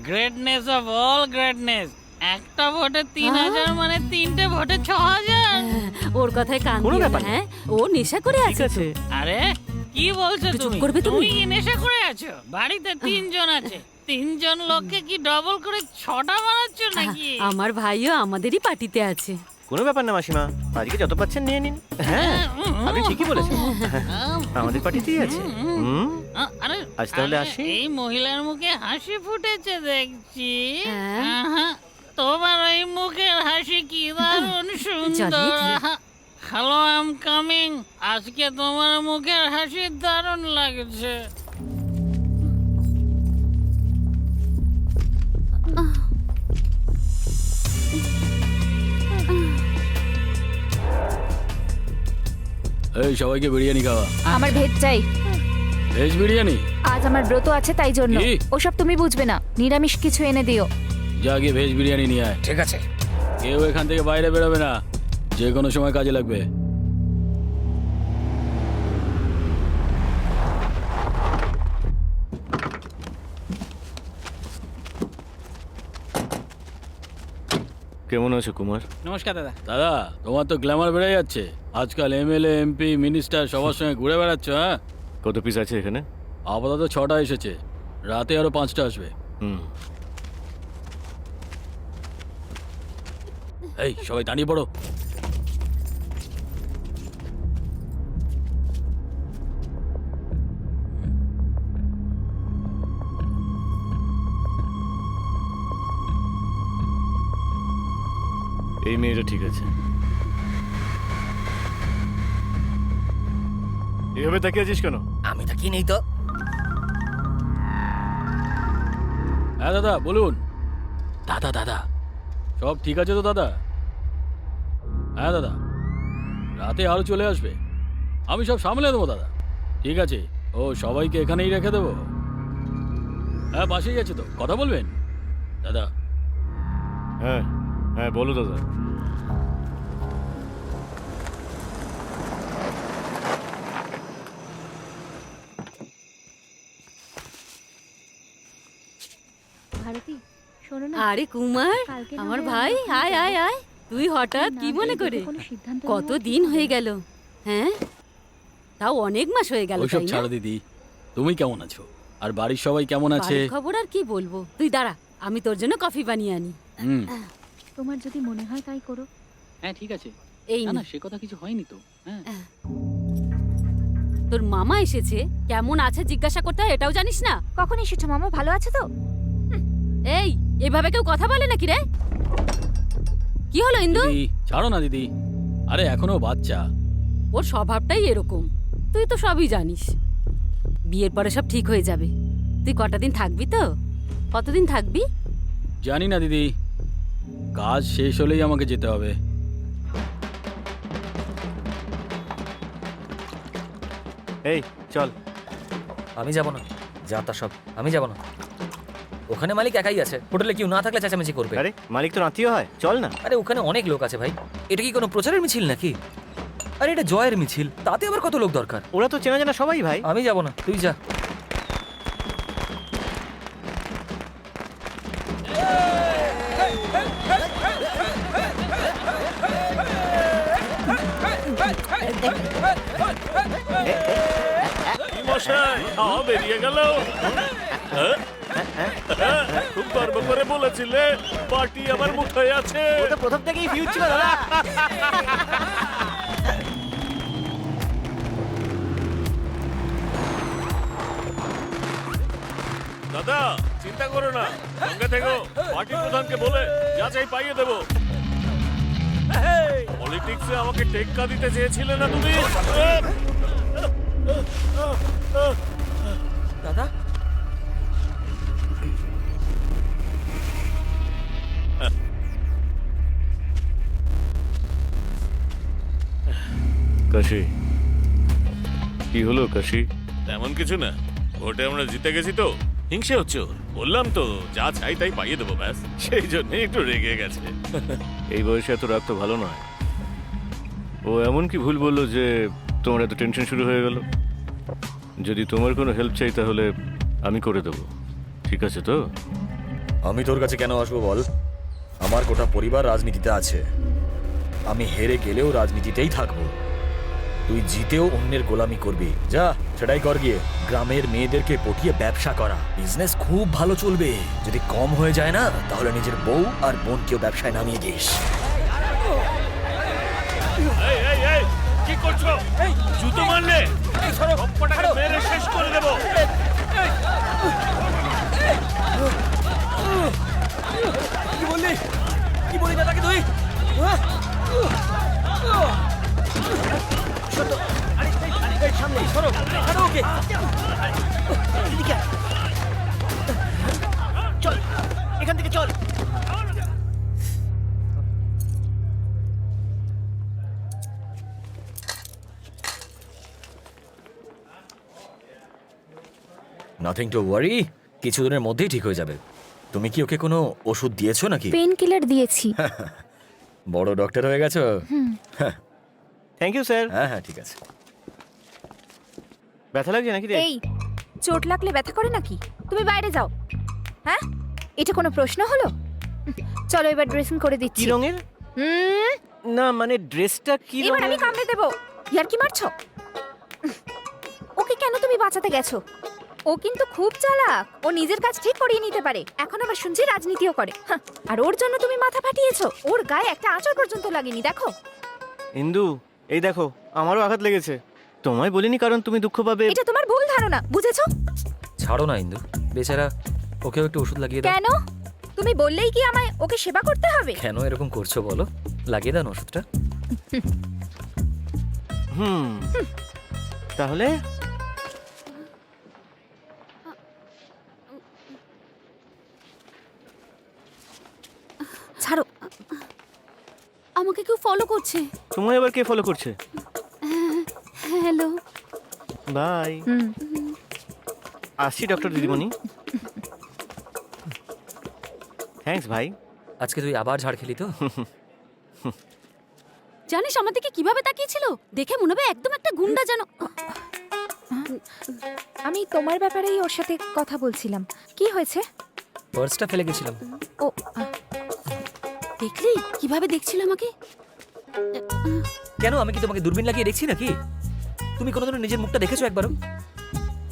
গ্রেটনেস অফ অল গ্রেটনেস। একটা ভোটে 3000 মানে 3টে ভোটে 6000। ওর কথায় কান কোনো দিও না, ব্যাপার না। হ্যাঁ ও নেশা করে ঠিক আছে আছে। আরে কি বলছো একটু চুপ তুমি? করবে তুমি? তুমি কি নেশা করে আছো? বাড়িতে 3 জন আছে, 3 জন লোককে কি ডবল করে 6টা বানাচ্ছ নাকি? আমার ভাইও আমাদেরই পার্টিতে আছে কোনো ব্যাপার না মাসিমা, আজকে যত পাচ্ছেন নিয়ে নিন। হ্যাঁ আপনি ঠিকই বলেছেন, আমাদের পার্টিতেই আছে। হুম, আরে আজ তাহলে আরে, আসি? এই মহিলার মুখে হাসি ফুটেছে দেখছি। হ্যাঁ। আহা, তোমার এই মুখের হাসি কি দারুণ সুন্দর। জ্বালিয়ে হ্যালো আই এম কামিং। আজকে তোমার মুখের হাসি দারুণ লাগছে। এই সবাইকে বিরিয়ানি খাওয়া। আমার ভেজ চাই। ভেজ বিরিয়ানি? আজ আমার ব্রত আছে তাই জন্য। কি? ওসব তুমি বুঝবে না, নিরামিষ কিছু এনে দিও। যা গিয়ে ভেজ বিরিয়ানি নিয়ে আয়। ঠিক আছে। কেউ এখান থেকে বাইরে বেরোবে না, যে কোনো সময় কাজে লাগবে। কেমন আছো কুমার? নমস্কার দাদা। দাদা তোমার তো গ্ল্যামার বেড়ে যাচ্ছে, আজকাল এমএলএ এমপি মিনিস্টার সবার সঙ্গে ঘুরে বেড়াচ্ছ। হ্যাঁ কত পিস আছে এখানে? আপাতত 6টা এসেছে, রাতে আরো 5টা আসবে। হুম, এই সবাই দাঁড়িয়ে পড়ো। এই মেয়েটা ঠিক আছে। এভাবে তাকিয়ে আছিস কেন? আমি থাকি নেই তো। হ্যাঁ দাদা বলুন। দাদা দাদা সব ঠিক আছে তো দাদা? হ্যাঁ দাদা রাতে আরো চলে আসবে, আমি সব সামলে দেবো দাদা। ঠিক আছে, ও সবাইকে এখানেই রেখে দেবো। হ্যাঁ পাশেই আছে তো, কথা বলবেন দাদা? হ্যাঁ হ্যাঁ বলো দাদা। ভারতী শোনো না, আরে কুমার কালকে না আমার হয় ভাই আমরা আয় আয় আয় তুই হঠাৎ কি মনে করে কোনো সিদ্ধান্ত কত নেওয়া দিন ঠিক হয়ে হবে। গেল হ্যাঁ তাও অনেক মাস হয়ে গেল ওইসব তাই না ছাড়ো দিদি, তুমি কেমন আছো আর বাড়ির সবাই কেমন আছে? বাড়ির খবর আর কি বলবো, তুই দাঁড়া আমি তোর জন্য কফি বানিয়ে আনি হুম, তোমার যদি মনে হয় তাই করো। হ্যাঁ ঠিক আছে। এই নে। সে কথা কিছু হয়নি তো। হ্যাঁ তোর মামা এসেছে, কেমন আছে জিজ্ঞাসা করতে হয় এটাও জানিস না? কখন এসেছো মামা? ভালো আছে তো? এই এভাবে কেউ কথা বলে নাকি রে? কি হলো ইন্দু? দিদি ছাড়ো না দিদি, আরে এখনো বাচ্চা। ওর স্বভাবটাই এরকম, তুই তো সবই জানিস। বিয়ের পরে সব ঠিক হয়ে যাবে। তুই কটা দিন থাকবি তো? কতদিন থাকবি? জানি না দিদি, কাজ শেষ হলেই আমাকে যেতে হবে। এই চল। আমি যাব না, যা তা সব আমি যাব না। ওখানে মালিক একাই আছে, হোটেলে কেউ না থাকলে চেঁচামেচি করবে। আরে মালিক তো আত্মীয় হয়, চল না। আরে ওখানে অনেক লোক আছে ভাই, এটা কি কোনো প্রচারের মিছিল নাকি? আরে এটা জয়ের মিছিল, তাতে আবার কত লোক দরকার? ওরা তো চেনা জানা সবাই ভাই। আমি যাব না, তুই যা। মশাই হাওয়া বেরিয়ে গেল। খুব গর্ব করে বলেছিলে পার্টি আমার মুখে আছে। ও তো প্রথম থেকেই ফিউজ ছিল দাদা। দাদা চিন্তা করো না, সঙ্গে থেকো। পার্টি প্রধানকে বলে যা চাই পাইয়ে দেবো। পলিটিক্সে আমাকে টেক্কা দিতে চেয়েছিলে না তুমি? দাদা কাশি কি হলো কাশি? তেমন কিছু না, ভোটে আমরা জিতে গেছি তো হিংসে হচ্ছে ওর। বললাম তো যা চাই তাই পাইয়ে দেবো, ব্যাস সেই জন্য একটু রেগে গেছে। এই বয়সে এত রাগ তো ভালো নয়। ও এমন কি ভুল বললো যে তোমার এত টেনশন শুরু হয়ে গেল? যদি তোমার কোনো হেল্প চাই তাহলে আমি করে দেবো, ঠিক আছে তো? আমি তোর কাছে কেন আসবো বল? আমার গোটা পরিবার রাজনীতিতে আছে। আমি হেরে গেলেও রাজনীতিতেই থাকবো। তুই জিতেও অন্যের গোলামি করবি, যা সেটাই কর গিয়ে। গ্রামের মেয়েদেরকে পটিয়ে ব্যবসা করা, বিজনেস খুব ভালো চলবে। যদি কম হয়ে যায় না তাহলে নিজের বউ আর বোনকেও ব্যবসায় নামিয়ে দিস। কি করছো? জুতো মারলে সবকটাকে মেরে শেষ করে দেবো। কি বললি? কি বলি দাদাকে তুই? সামনে সরো, ছাড়ো ওকে। চল এখান থেকে চল। নাথিং টু ওয়ারি, কিছুদিনের মধ্যেই ঠিক হয়ে যাবে। তুমি কি ওকে কোনো ওষুধ দিয়েছো নাকি? পেন কিলার দিয়েছি। বড় ডক্টর হয়ে গেছো। Thank you sir. হ্যাঁ হ্যাঁ ঠিক আছে। ব্যথা লাগছে নাকি রে? এই চোট লাগলে ব্যথা করে নাকি? তুমি বাইরে যাও। হ্যাঁ, এটা কোনো প্রশ্ন হলো? চলো এবার ড্রেসিং করে কি দিচ্ছি। রঙের? না মানে ড্রেসটা কি এবার আমি রঙের? কামড়ে দেবো। ইয়ার কি মারছো? ওকে কেন তুমি বাঁচাতে গেছো? ও কিন্তু খুব চালাক, ও নিজের কাজ ঠিক করিয়ে নিতে পারে। এখন আবার শুনছি রাজনীতিও করে। হাহ, আর ওর জন্য তুমি মাথা ফাটিয়েছো। ওর গায়ে একটা আঁচড় পর্যন্ত লাগেনি, দেখো। ইন্দু এই দেখো, আমারও আঘাত লেগেছে। তোমায় বলিনি কারণ তুমি দুঃখ পাবে। এটা তোমার ভুল ধারণা, বুঝেছো? ছাড়ো না ইন্দু, বেচারা, ওকেও একটু ওষুধ লাগিয়ে দাও। কেন? তুমি বললেই কি আমায় ওকে সেবা করতে হবে? কেন এরকম করছো বলো? লাগিয়ে দাও না ওষুধটা। তাহলে ছাড়ো, আমাকে কেউ ফলো করছে। তোমায় আবার কে ফলো করছে? হ্যালো। বাই। আসছি ডক্টর দিদিমণি। থ্যাঙ্কস ভাই। আজকে তুই আবার ঝাড় খেলি তো? জানিস আমার দিকে কিভাবে তাকিয়েছিল? দেখে মনে হবে একদম একটা গুন্ডা যেন। আমি তোমার ব্যাপারেই ওর সাথে কথা বলছিলাম। কি হয়েছে? পার্সটা ফেলে গেছিলাম। ও দেখলি কিভাবে দেখছিল আমাকে? কেন, আমি কি তোমাকে দূরবীন লাগিয়ে দেখছি নাকি? তুমি কোনোদিনও নিজের মুখটা দেখেছো একবারও?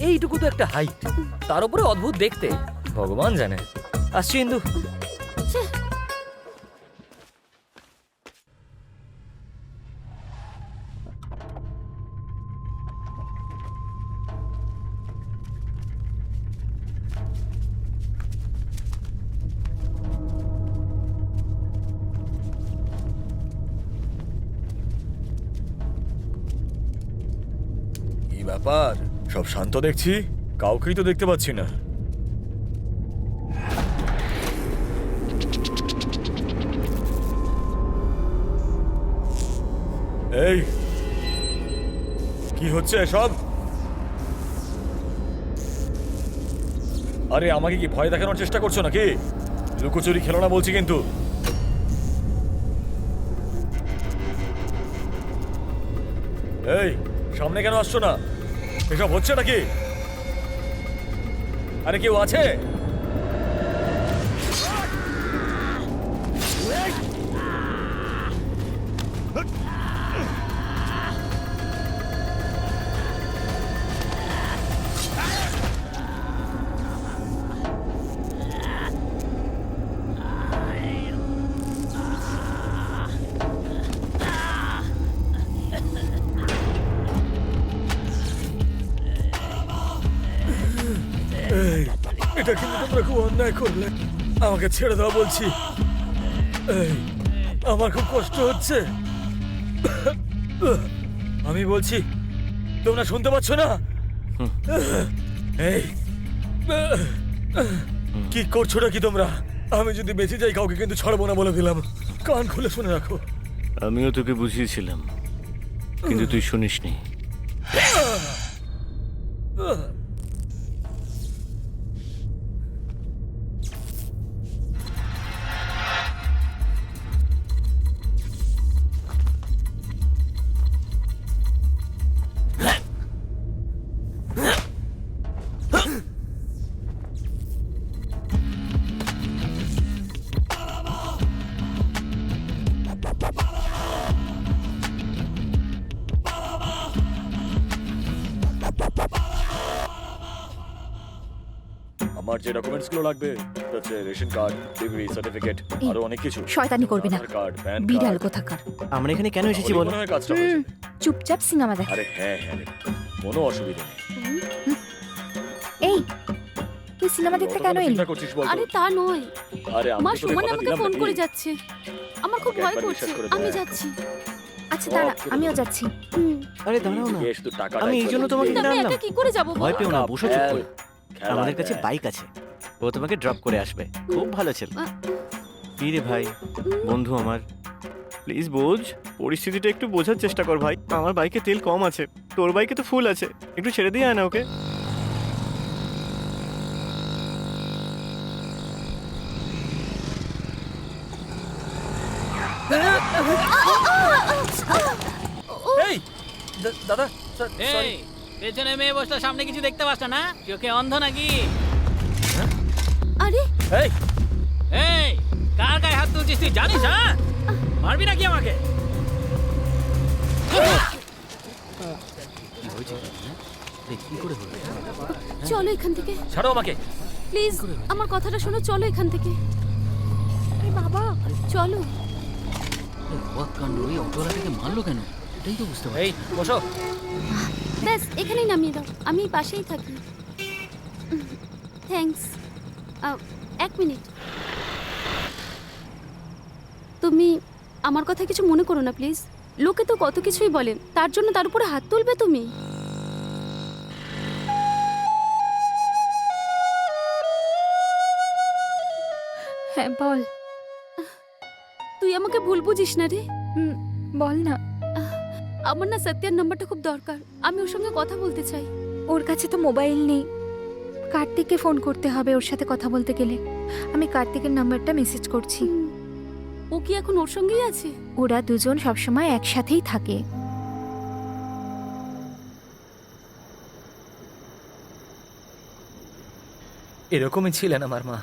এইটুকু তো একটা হাইট, তার উপরে অদ্ভুত দেখতে, ভগবান জানে। আসছি ইন্দু। ব্যাপার, সব শান্ত দেখছি, কাউকেই তো দেখতে পাচ্ছি না। এই কি হচ্ছে এসব? আরে আমাকে কি ভয় দেখানোর চেষ্টা করছো নাকি? লুকোচুরি খেলো না বলছি কিন্তু। এই সামনে কেন আসছো না? এসব হচ্ছে নাকি? আরে কেউ আছে? এই, এটা কিন্তু তোমরা খুব অন্যায় করলে। আমাকে ছেড়ে দাও বলছি। এই, আমার খুব কষ্ট হচ্ছে। আমি বলছি, তোমরা শুনতে পাচ্ছ না? এই, কি করছো নাকি তোমরা? আমি যদি বেঁচে যাই কাউকে কিন্তু ছাড়বো না বলে দিলাম। কান খুলে শুনে রাখো। আমিও তোকে বুঝিয়েছিলাম, কিন্তু তুই শুনিসনি। আমার যে ডকুমেন্টস গুলো লাগবে, হচ্ছে রেশন কার্ড, ডিগ্রি সার্টিফিকেট, এই, আরো অনেক কিছু। শয়তানি করবি না। আধার কার্ড, প্যান বিড়াল কার্ড। কোথাকার। আমরা এখানে কেন এসেছি বলো? মনে হয় কাজটা হয়ে যাবে। চুপচাপ সিনেমা দেখ। আরে হ্যাঁ হ্যাঁ, কোনো অসুবিধা নেই। এই, তুই সিনেমা দেখতে কেন এলি? চিন্তা করছিস বল? আরে তা নয়, আরে মা আমি তো তোকে সুমন কথা আমাকে দিলাম ফোন নাকি? করে যাচ্ছে। আমার খুব আমাকে ভয় একবার করছে, বিশ্বাস করে আমি দেখ। যাচ্ছি। আচ্ছা দাঁড়া, আমিও যাচ্ছি। আরে দাঁড়াও না, এ শুধু টাকাটা আমি এই জন্য তোমাকে কিন্তু কিনে আমি আনলাম। একা কি করে যাবো ভয় বল? পেও না, বসো চুপ করে। খেলা আমাদের কাছে দেখ। বাইক আছে, ও তোমাকে ড্রপ করে আসবে। খুব ভালো ছেলে। কি রে ভাই, বন্ধু আমার, প্লিজ বোঝ, পরিস্থিতিটা একটু বোঝার চেষ্টা কর ভাই। আমার বাইকে তেল কম আছে, তোর বাইকে তো ফুল আছে, একটু ছেড়ে দিয়ে আয় না ওকে। এই দাদা, এই পেছনে মেয়ে বসলো, সামনে কিছু দেখতে পাস না? চোখে অন্ধ নাকি? আরে এই এই কার গায়ে হাত তুলছিস তুই, জানিস? হ্যাঁ, মারবি নাকি আমাকে? চলো এখান থেকে, ছাড়ো আমাকে। প্লিজ আমার কথাটা শোনো, চলো এখান থেকে। আরে বাবা চলো। ওই অটোওয়ালাটাকে মারলো কেন, এটাই তো বুঝতে পারছি। এই বসো। ব্যাস এখানেই নামিয়ে দাও, আমি পাশেই থাকি। থ্যাঙ্কস। 1 মিনিট, তুমি আমার কথা কিছু মনে করো না প্লিজ। লোকে তো কত কিছুই বলে, তার জন্য তার উপরে হাত তুলবে তুমি? হ্যাঁ বল। তুই আমাকে ভুল বুঝিস না রে। বল না। আমার না সত্যার নাম্বারটা খুব দরকার, আমি ওর সঙ্গে কথা বলতে চাই। ওর কাছে তো মোবাইল নেই, কার্তিককে ফোন করতে হবে ওর সাথে কথা বলতে গেলে। আমি কার্তিকের নাম্বারটা মেসেজ করছি। ও কি এখন ওর সঙ্গেই আছে? ওরা দুজন সবসময় একসাথেই থাকে। এরকমই ছিলেন আমার মা।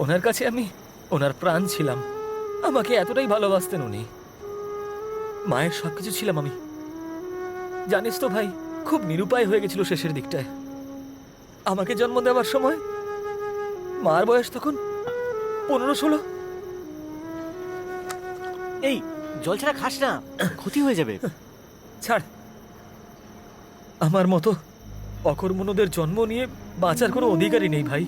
ওনার কাছে আমি ওনার প্রাণ ছিলাম। আমাকে এতটাই ভালোবাসতেন উনি। মায়ের সবকিছু ছিলাম আমি। জানিস তো ভাই, খুব নিরুপায় হয়ে গেছিল শেষের দিকটায়। আমাকে জন্ম দেওয়ার সময় মার বয়স তখন 15-16। এই জল ছাড়া খাস না, ক্ষতি হয়ে যাবে। ছাড়, আমার মতো অকর্মণ্যদের জন্ম নিয়ে বাঁচার কোনো অধিকারই নেই ভাই।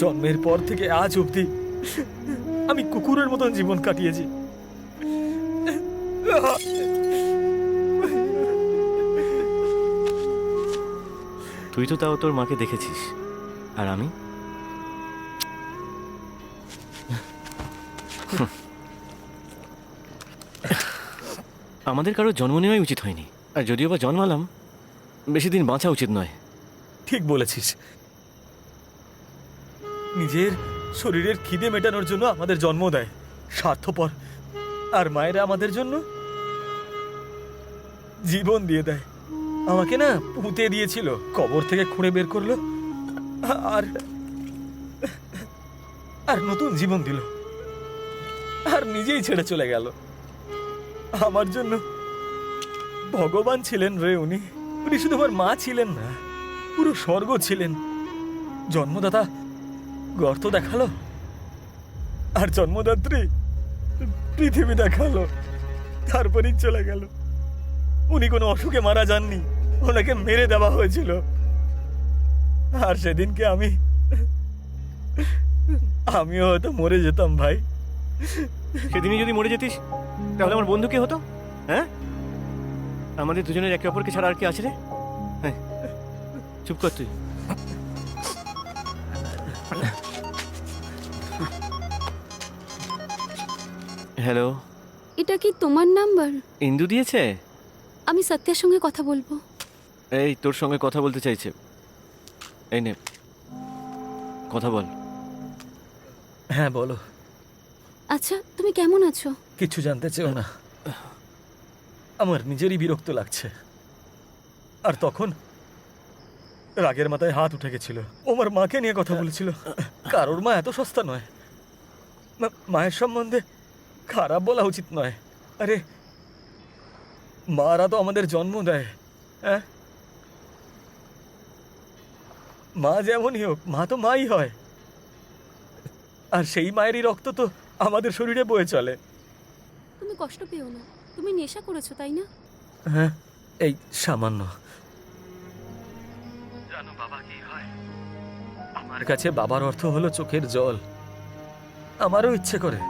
জন্মের পর থেকে আজ অবধি আমি কুকুরের মতন জীবন কাটিয়েছি। তুই তো তাও তোর মাকে দেখেছিস, আর আমি আমাদের কারো জন্ম নেওয়াই উচিত হয়নি, আর যদিও বা জন্মালাম বেশি দিন বাঁচা উচিত নয়। ঠিক বলেছিস। নিজের শরীরের খিদে মেটানোর জন্য আমাদের জন্ম দেয়, স্বার্থপর। আর মায়েরা আমাদের জন্য জীবন দিয়ে দেয়। আমাকে না পুঁতে দিয়েছিল, কবর থেকে খুঁড়ে বের করলো, আর আর নতুন জীবন দিল, আর নিজেই ছেড়ে চলে গেল। আমার জন্য ভগবান ছিলেন রে উনি। উনি শুধু আমার মা ছিলেন না, পুরো স্বর্গ ছিলেন। জন্মদাতা গর্ত দেখালো, আর জন্মদাত্রী পৃথিবী দেখালো, তারপরেই চলে গেল। উনি কোনো অসুখে মারা যাননি, ওনাকে মেরে দেওয়া হয়েছিল। আর সেদিনকে আমিও হয়তো মরে যেতাম ভাই। সেদিনই যদি মরে যেতিস তাহলে আমার বন্ধু কে হতো? হ্যাঁ, আমাদের দুজনের একে অপরকে ছাড়া আর কি আছে রে? হ্যাঁ, চুপ কর তুই। হ্যালো, এটা কি তোমার নাম্বার? ইন্দু দিয়েছে। আমি সত্যের সঙ্গে কথা বলবো। এই তোর সঙ্গে কথা বলতে চাইছে। এই নে, কথা বল। হ্যাঁ বলো। আচ্ছা, তুমি কেমন আছো? কিছু জানতে চেও না, আমার নিজেরই বিরক্ত লাগছে। আর তখন রাগের মাথায় হাত উঠে গেছিল। ও আমার মাকে নিয়ে কথা বলেছিল। কারোর মা এত সস্তা নয়, মায়ের সম্বন্ধে খারাপ বলা উচিত নয়। আরে মারা তো আমাদের জন্ম দেয়, হ্যাঁ? মা যেমনই হোক, মা তো মাই হয়। আর সেই মায়েরই রক্ত তো আমাদের শরীরে বয়ে চলে। তুমি কষ্ট পেও না, তুমি নেশা করেছো তাই না? হ্যাঁ, এই সামান্য। জানো বাবা কি হয়? আমার কাছে বাবার অর্থ হলো চোখের জল। আমারও ইচ্ছে করে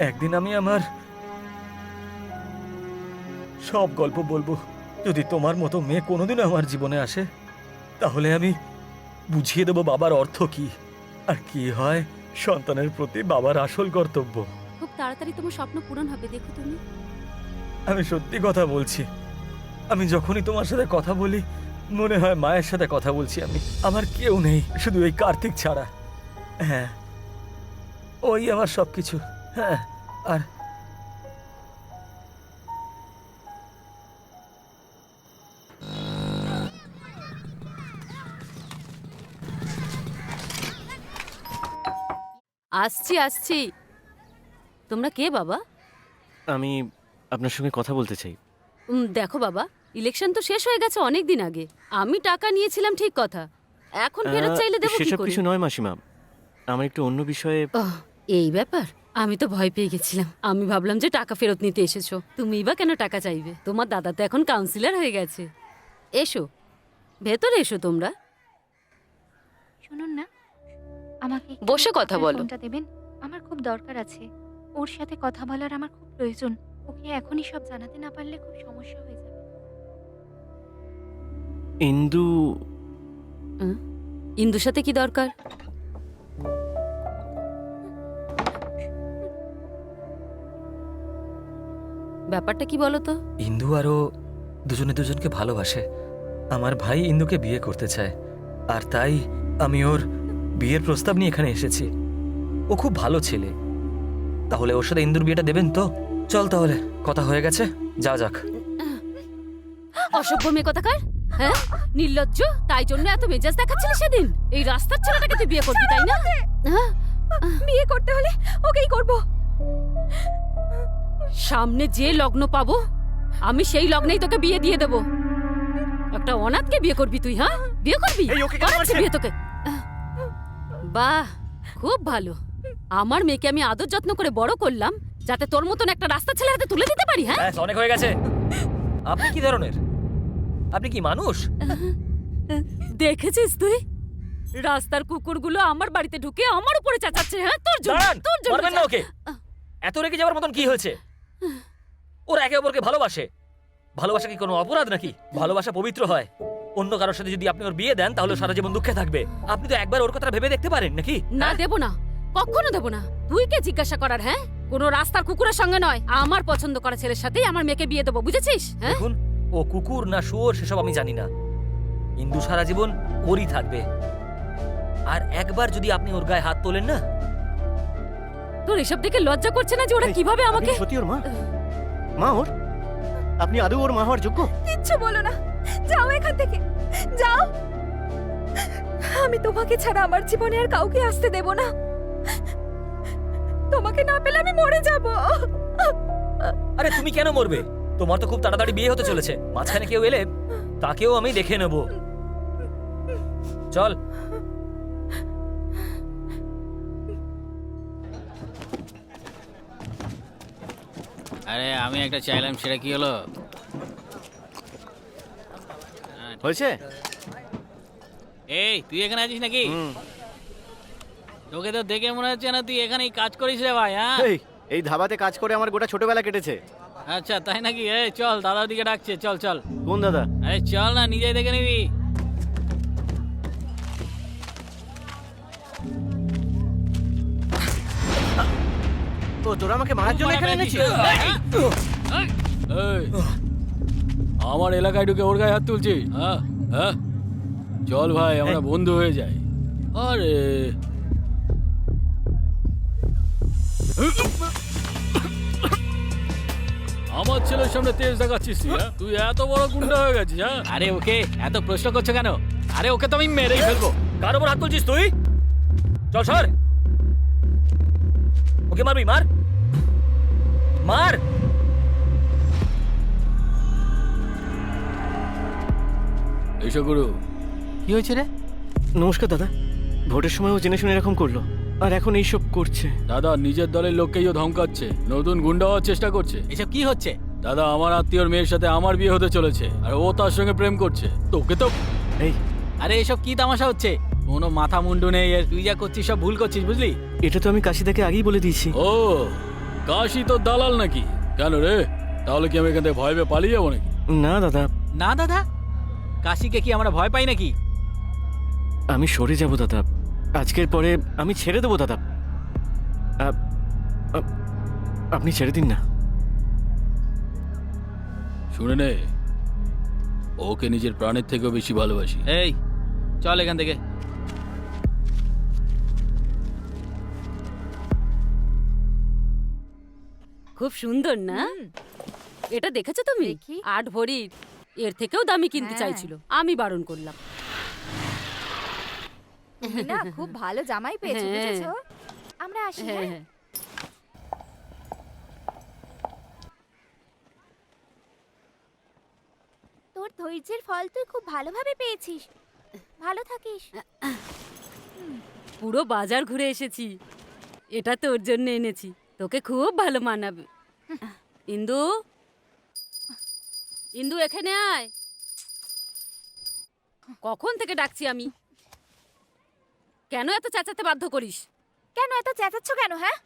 একদিন আমি আমার সব গল্প বলবো। যদি তোমার মতো মেয়ে কোনোদিনও আমার জীবনে আসে, তাহলে আমি বুঝিয়ে দেব বাবার অর্থ কি, আর কি হয় সন্তানের প্রতি বাবার আসল কর্তব্য। খুব তাড়াতাড়ি তোমার স্বপ্ন পূরণ হবে, দেখো তুমি। আমি সত্যি কথা বলছি। আমি যখনই তোমার সাথে কথা বলি মনে হয় মায়ের সাথে কথা বলছি আমি। আমার কেউ নেই শুধু এই কার্তিক ছাড়া। হ্যাঁ, ওই আমার সবকিছু। হ্যাঁ, আর আসছি আসছি। তোমরা কে বাবা? আমি আপনার সঙ্গে কথা বলতে চাই। দেখো বাবা, ইলেকশন তো শেষ হয়ে গেছে অনেক দিন আগে। আমি টাকা নিয়েছিলাম ঠিক কথা, এখন ফেরত চাইলে দেবো কি সেসব করে? কিছু নয় মাসিমা, আমার একটু অন্য বিষয়ে। ওহ, এই ব্যাপার। আমি তো ভয় পেয়ে গেছিলাম। আমি ভাবলাম যে টাকা ফেরত নিতে এসেছো। তুমি বা কেন টাকা চাইবে? তোমার দাদা তো এখন কাউন্সিলর হয়ে গেছে। এসো, ভেতরে এসো তোমরা। শুনুন না, আমাকে একটু বসে কথা আপনার বলো। ফোনটা দেবেন? আমার খুব দরকার আছে। ওর সাথে কথা বলার আমার খুব প্রয়োজন। ওকে এখনই সব জানাতে না পারলে খুব সমস্যা হয়ে যাবে। ইন্দু। ইন্দুর সাথে কি দরকার? ব্যাপারটা কি বলো তো? ইন্দু আরও দুজনে দুজনকে ভালোবাসে। আমার ভাই ইন্দুকে বিয়ে করতে চায়, আর তাই আমি ওর বিয়ের প্রস্তাব নিয়ে এখানে এসেছি। ও খুব ভালো ছেলে। তাহলে ওর সাথে ইন্দুর বিয়েটা দেবেন তো? চল তাহলে, কথা হয়ে গেছে, যা যাক। অসভ্য মেয়ে কথাকার, হ্যাঁ, নির্লজ্জ। তাই জন্য এত মেজাজ দেখাচ্ছিলি সেদিন? এই রাস্তার ছেলেটাকে তুই বিয়ে করবি তাই না? হ্যাঁ, বিয়ে করতে হলে ওকেই করব। সামনে যে লগ্ন পাবো আমি সেই লগ্নেই তোকে বিয়ে দিয়ে দেব। একটা অনাথকে বিয়ে করবি তুই? হ্যাঁ, বিয়ে করবি? করাচ্ছি বিয়ে তোকে। বাহ, খুব ভালো। আমার মেয়েকে আমি আদর যত্ন করে বড় করলাম যাতে তোর মতন একটা রাস্তা ছেলের হাতে তুলে দিতে পারি। হ্যাঁ, অনেক হয়ে গেছে। আপনি কি ধরনের? আপনি কি মানুষ? দেখেছিস তুই? রাস্তার কুকুরগুলো আমার বাড়িতে ঢুকে আমার উপরে চেঁচাচ্ছে। হ্যাঁ, তোর জন্য, দাঁড়ান, তোর জন্য। মারবেন না ওকে। এত রেগে যাওয়ার মতন কি হয়েছে? ওরা একে অপরকে ভালোবাসে। ভালোবাসা কি কোনো অপরাধ নাকি? ভালোবাসা পবিত্র হয়। অন্য কারোর সাথে যদি আপনি ওর বিয়ে দেন তাহলে ও সারা জীবন দুঃখে থাকবে। আপনি তো একবার ওর কথা ভেবে দেখতে পারেন নাকি? না দেব না, কখনো দেব না। তুই কে জিজ্ঞাসা করার? হ্যাঁ, কোনো রাস্তার কুকুরের সঙ্গে নয়, আমার পছন্দ করা ছেলের সাথেই আমার মেয়েকে বিয়ে দেবো, বুঝেছিস? হ্যাঁ, দেখুন, ও কুকুর না শুয়োর সেসব আমি জানি না, ইন্দু সারা জীবন ওরই থাকবে। আর একবার যদি আপনি ওর গায়ে হাত তোলেন না। তোর এসব দেখে লজ্জা করছে না যে ওরা কিভাবে আমাকে? সত্যি ওর মা? মা ওর? আপনি আদৌ ওর মা হওয়ার যোগ্য? কিচ্ছু বলো না, যাও এখান থেকে, যাও। আমি তোমাকে ছাড়া আমার জীবনে আর কাউকে আসতে দেব না। তোমাকে না পেলে আমি মরে যাব। আরে তুমি কেন মরবে? তোমার তো খুব তাড়াতাড়ি বিয়ে হতে চলেছে। মাঝখানে কেউ এলে তাকেও আমি দেখে নেব। চল। আরে আমি একটা চাইলাম, সেটা কি হলো? হয়েছে? এই তুই এখানে আছিস নাকি? তোকে তো দেখে মনে হচ্ছে না তুই এখানেই কাজ করিস রে ভাই। হ্যাঁ, এই ধাবাতে কাজ করে আমার গোটা ছোটবেলা কেটেছে। আচ্ছা তাই নাকি? এই চল, দাদার দিকে ডাকছে, চল চল। কোন দাদা? আরে চল না, নিজেই দেখে নিবি। ও তোরা আমাকে মারার জন্য এখানে এনেছিস? এই, আমার এলাকায় ঢুকে ওর গায়ে হাত তুলছি? হ্যাঁ হ্যাঁ, চল ভাই, আমরা বন্ধু হয়ে যাই। আরে আমার ছেলের সামনে তেজ দেখাচ্ছিস তুই? হ্যাঁ? তুই এত বড় গুন্ডা হয়ে গেছিস? হ্যাঁ, আরে ওকে এত প্রশ্ন করছো কেন? আরে ওকে তো আমি মেরেই ফেলবো। কার উপর হাত তুলছিস তুই? চল সর। ওকে মারবি? মার মার। এসো গুরু। কি হয়েছে রে? নমস্কার দাদা। ভোটের সময় ও জেনে শুনে এরকম করলো, আর এখন এইসব করছে। দাদা নিজের দলের লোককেই ও ধমকাচ্ছে, নতুন গুন্ডা হওয়ার চেষ্টা করছে। এসব কি হচ্ছে? দাদা আমার আত্মীয়র মেয়ের সাথে আমার বিয়ে হতে চলেছে, আর ও তার সঙ্গে প্রেম করছে। তোকে তো এই আরে এসব কি তামাশা হচ্ছে? কোনো মাথা মুন্ডু নেই এর। তুই যা করছিস সব ভুল করছিস, বুঝলি? এটা তো আমি কাশিদাকে আগেই বলে দিয়েছি। ও কাশি তো দালাল নাকি? কেন রে, তাহলে কি আমি এখান থেকে ভয় পেয়ে পালিয়ে যাবো নাকি? না দাদা। না দাদা, কাশিকে কি আমরা ভয় পাই নাকি? আমি সরে যাব দাদা, আজকের পরে আমি ছেড়ে দেবো দাদা। আপনি ছেড়ে দিন না। শুনে নে, ওকে নিজের প্রাণের থেকেও বেশি ভালোবাসি। এই চল এখান থেকে। খুব সুন্দর না? এটা দেখেছো তুমি? দেখি। 8 ভরির, এর থেকেও দামি কিনতে হ্যাঁ। চাইছিল, আমি বারণ করলাম। তুমি না খুব ভালো জামাই পেয়েছো, হ্যাঁ। বুঝেছো? আমরা আসি। হ্যাঁ হ্যাঁ? হ্যাঁ। তোর ধৈর্যের ফল তুই খুব ভালোভাবে পেয়েছিস। ভালো থাকিস। পুরো বাজার ঘুরে এসেছি, এটা তোর জন্য এনেছি, তোকে খুব ভালো মানাবে। ইন্দু, ইন্দু এখানে আয়। কখন থেকে ডাকছি আমি? কেন এত চেঁচাতে বাধ্য করিস? কেন এত চেঁচাচ্ছ কেন? হ্যাঁ,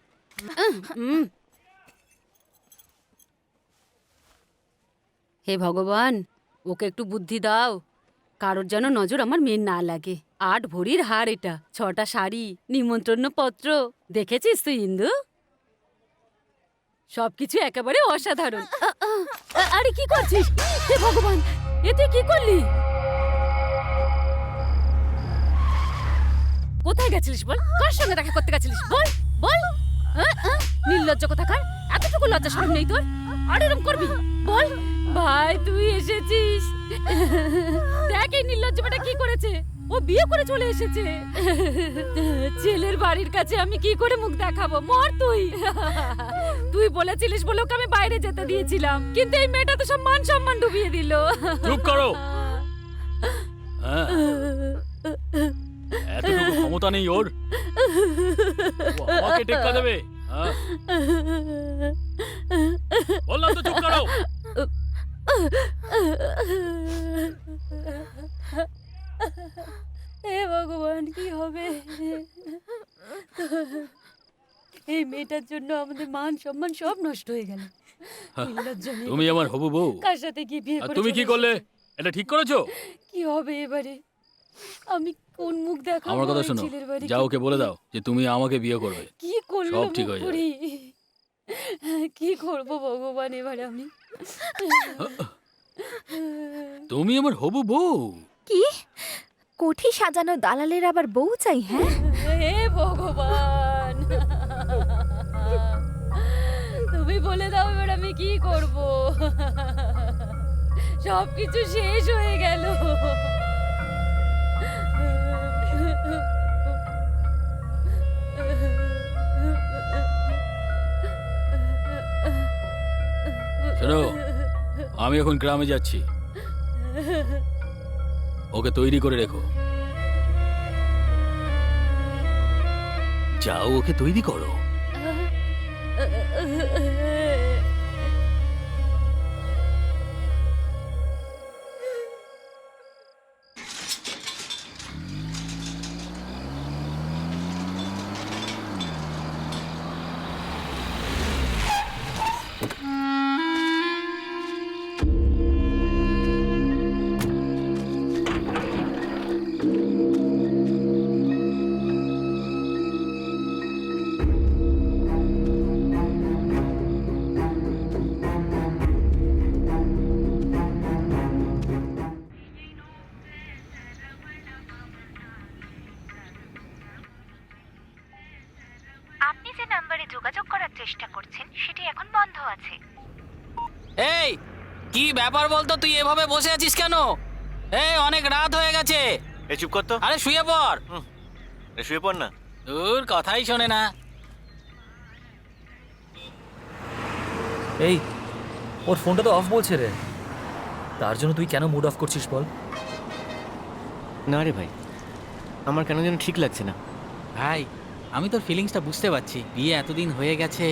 হে ভগবান, ওকে একটু বুদ্ধি দাও, কারোর যেন নজর আমার মেয়ের না লাগে। 8 ভরির হার এটা, 6টা শাড়ি, নিমন্ত্রণ পত্র, দেখেছিস তুই ইন্দু? সবকিছু একেবারে অসাধারণ। আরে কি করছিস? হে ভগবান, এ তুই কি করলি? কোথায় গেছিলিস বল? কার সঙ্গে দেখা করতে গেছিলিস বল বল? নির্লজ্জ কোথাকার, এতটুকু লজ্জা শরম নেই তোর? আর এরকম করবি? বল ভাই, তুই এসেছিস। দেখ এই নির্লজ্জ বেটা কি করেছে, ও বিয়ে করে চলে এসেছে। ছেলের বাড়ির কাছে আমি কি করে মুখ দেখাবো? মর তুই। তুই বলেছিলিস বলে ওকে আমি বাইরে যেতে দিয়েছিলাম, কিন্তু এই মেয়েটা তো সব মান সম্মান ডুবিয়ে দিল। চুপ করো। হ্যাঁ, এতটুকু ক্ষমতা নেই ওর, ও আমাকে টেক্কা দেবে? হ্যাঁ, বললাম তো চুপ করো। হে ভগবান, কি হবে? এই মেয়েটার জন্য আমাদের মান সম্মান সব নষ্ট হয়ে গেল। নির্লজ্জ মেয়ে। তুমি আমার হবু বউ, কার সাথে কি বিয়ে আর করে তুমি কি চলে করলে? এসেছে? এটা ঠিক করেছো? কি হবে এবারে? আমি কোন মুখ দেখাবো? আমার কথা ওই শোনো, ছেলের বাড়িতে? যা ওকে বলে দাও যে তুমি আমাকে বিয়ে করবে। কি করলো সব ঠিক হয়ে যাবে। মুখপুরি? কি করব ভগবান এবার আমি? তুমি আমার হবু বউ। কি কোঠি সাজানো দালালের আবার বউ চাই? হ্যাঁ, হে ভগবান, তুমি বলে দাও এবার আমি কি করব? সবকিছু শেষ হয়ে গেল। শোনো, আমি এখন গ্রামে যাচ্ছি, ওকে তৈরি করে রেখো। যাও, ওকে তৈরি করো। আপনি যে নম্বরে যোগাযোগ করার চেষ্টা করছেন সেটি এখন বন্ধ আছে। এই কি ব্যাপার বলতো, তুই এভাবে বসে আছিস কেন? এই অনেক রাত হয়ে গেছে। এই চুপ কর তো। আরে শুয়ে পড়। শুয়ে পড় না। তোর কথাই শোনে না। এই, ওর ফোনটা তো অফ বলছে রে। তার জন্য তুই কেন মুড অফ করছিস বল? না রে ভাই, আমার কেন যেন ঠিক লাগছে না। ভাই, আমি তোর ফিলিংসটা বুঝতে পারছি। বিয়ে এতদিন হয়ে গেছে,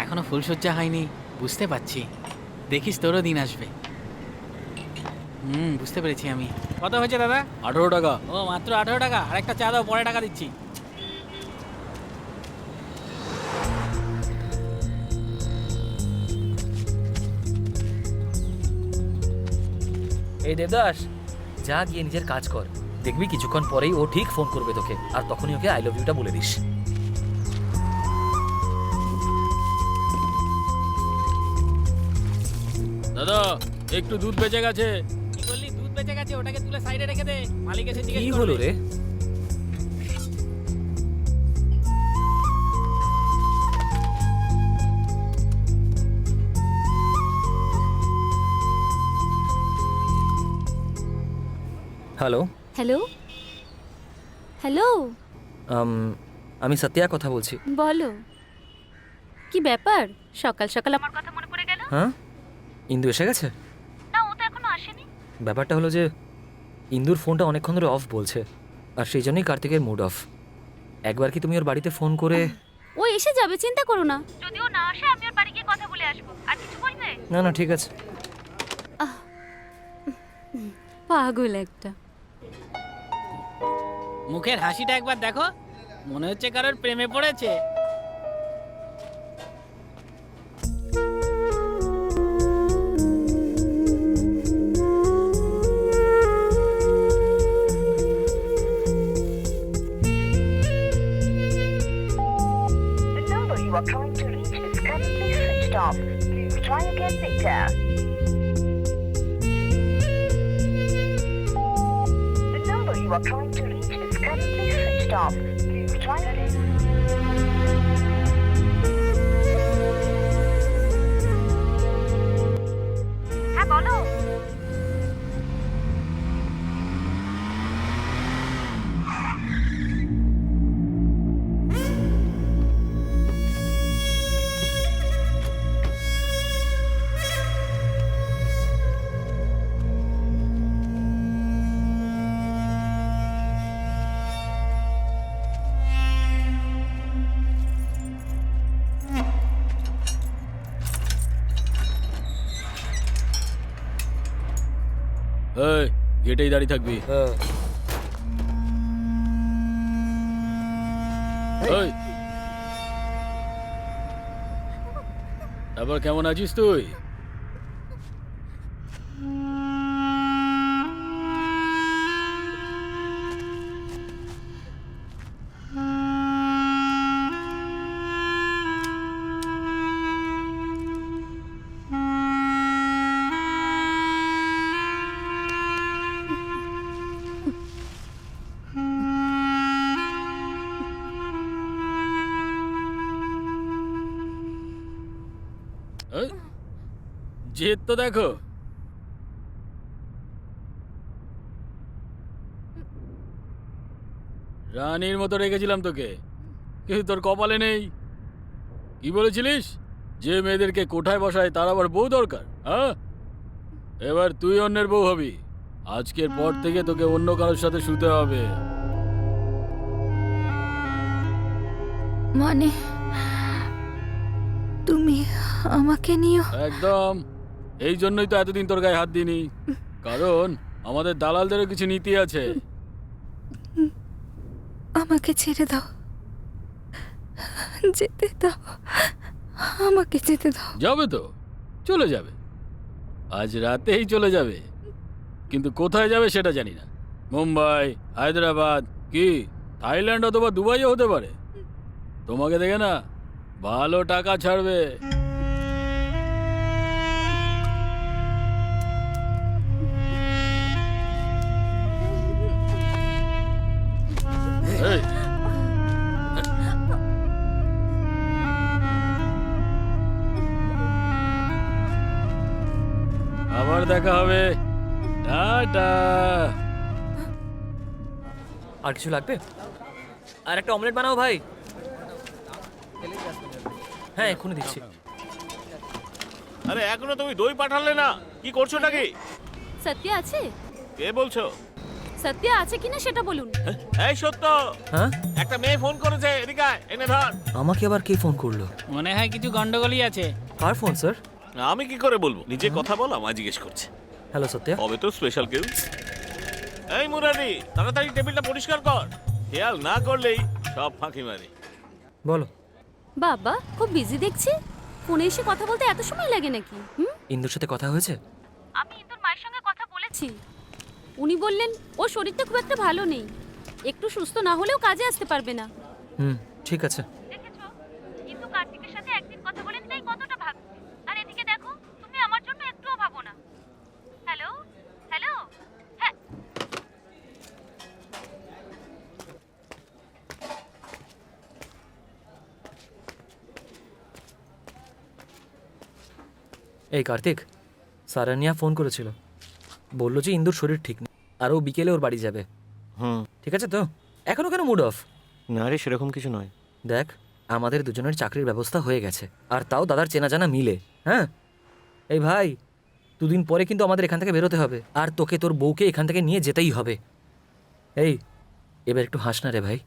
এখনো ফুলসজ্জা হয়নি, বুঝতে পারছি। দেখিস তোরও দিন আসবে। বুঝতে পেরেছি আমি। কত হয়েছে দাদা? 18 টাকা। ও মাত্র 18 টাকা? আর একটা চা দাও, পরে টাকা দিচ্ছি। এই দেবদাস, যা গিয়ে নিজের কাজ কর। দেখবি কিছুক্ষণ পরেই ও ঠিক ফোন করবে তোকে, আর তখনই ওকে আই লাভ ইউটা বলে দিস। দাদা, একটু দুধ বেঁচে গেছে। কি বললি? দুধ বেঁচে গেছে? ওটাকে তুলে সাইডে রেখে দে, মালিক এসে জিজ্ঞেস কি করবে। হলো রে? হ্যালো, হ্যালো হ্যালো, আমি সত্যিয়া কথা বলছি। বলো কি ব্যাপার? সকাল সকাল আমার কথা মনে পড়ে গেল? হ্যাঁ, ইন্দু এসে গেছে? না, ও তো এখনো আসেনি। ব্যাপারটা হলো যে ইন্দুর ফোনটা অনেকক্ষণ ধরে অফ বলছে, আর সেই জন্যই কার্তিকের মুড অফ। একবার কি তুমি ওর বাড়িতে ফোন করে? ও এসে যাবে, চিন্তা করো না। যদি ও না আসে আমি ওর বাড়ি গিয়ে কথা বলে আসবো। আর কিছু বলবে? না না, ঠিক আছে। পাগল একটা। মুখের হাসিটা একবার দেখো, মনে হচ্ছে কারোর প্রেমে পড়েছে। The number you are trying to reach is currently switched off. Please try again later. The number you are trying to reach is currently switched off. Please try again. হ্যাঁ বলো। এই, গেটেই দাঁড়িয়ে থাকবি। এই, তারপর কেমন আছিস তুই? জেদ তো দেখো। রানীর মতো রেখেছিলাম তোকে, কিন্তু তোর কপালে নেই। কি বলেছিলিস? যে মেয়েদেরকে কোঠায় বসায় তার আবার বউ দরকার, হ্যাঁ? এবার তুই অন্যের বউ হবি। আজকের পর থেকে তোকে অন্য কারোর সাথে শুতে হবে। মানে তুমি আমাকে নিও? একদম। এই জন্যই তো এতদিন তোর গায়ে হাত দিইনি, কারণ আমাদের দালালদেরও কিছু নীতি আছে। আমাকে ছেড়ে দাও, যেতে দাও, আমাকে যেতে দাও। যাবে তো, চলে যাবে, আজ রাতেই চলে যাবে, কিন্তু কোথায় যাবে সেটা জানি না। মুম্বাই, হায়দ্রাবাদ, কি থাইল্যান্ড অথবা দুবাইও হতে পারে। তোমাকে দেখে না ভালো টাকা ছাড়বে। এই, আবার দেখা হবে, টাটা। আর কিছু লাগবে? আর একটা অমলেট বানাও ভাই। হ্যাঁ, এক্ষুনি দিচ্ছি। আরে এখনো তুমি দই পাঠালে না, কি করছো নাকি? সত্য আছে? কে বলছো? সত্য আছে কিনা সেটা বলুন। এই সত্য, হ্যাঁ, একটা মেয়ে ফোন করেছে, এদিকে আয়, এনে ধর। আমাকে আবার কে ফোন করলো? মনে হয় কিছু গন্ডগোলই আছে। কার ফোন স্যার? আমি কি করে বলবো? নিজে কথা বল, আমায় জিজ্ঞেস করছে। হ্যালো সত্য। হবে তো স্পেশাল কেউ। এই মুরারি, তাড়াতাড়ি টেবিলটা পরিষ্কার কর। খেয়াল না করলেই সব ফাঁকি মারি। বলো। বাবা খুব বিজি দেখছি, ফোনে এসে কথা বলতে এত সময় লাগে নাকি? ইন্দুর সাথে কথা হয়েছে? আমি ইন্দুর মায়ের সঙ্গে কথা বলেছি। উনি বললেন ওর শরীরটা খুব একটা ভালো নেই, একটু সুস্থ না হলেও কাজে আসতে পারবে না। ঠিক আছে। দেখেছো, কিন্তু কার্তিকের সাথে একদিন কথা বলেন তাই কতটা ভাবছে। আর এদিকে দেখো, তুমি আমার জন্য একটুও ভাবো না। হ্যালো হ্যালো, হ্যাঁ এই কার্তিক, সারানিয়া ফোন করেছিল, বললো যে ইন্দুর শরীর ঠিক নেই আর ও বিকেলে ওর বাড়ি যাবে। ঠিক আছে তো? এখনো কেন মুড অফ? না রে, সেরকম কিছু নয়। দেখ, আমাদের দুজনের চাকরির ব্যবস্থা হয়ে গেছে, আর তাও দাদার চেনা জানা মিলে। হ্যাঁ এই ভাই, দুদিন পরে কিন্তু আমাদের এখান থেকে বেরোতে হবে, আর তোকে তোর বউকে এখান থেকে নিয়ে যেতেই হবে। এই এবার একটু হাস না রে ভাই।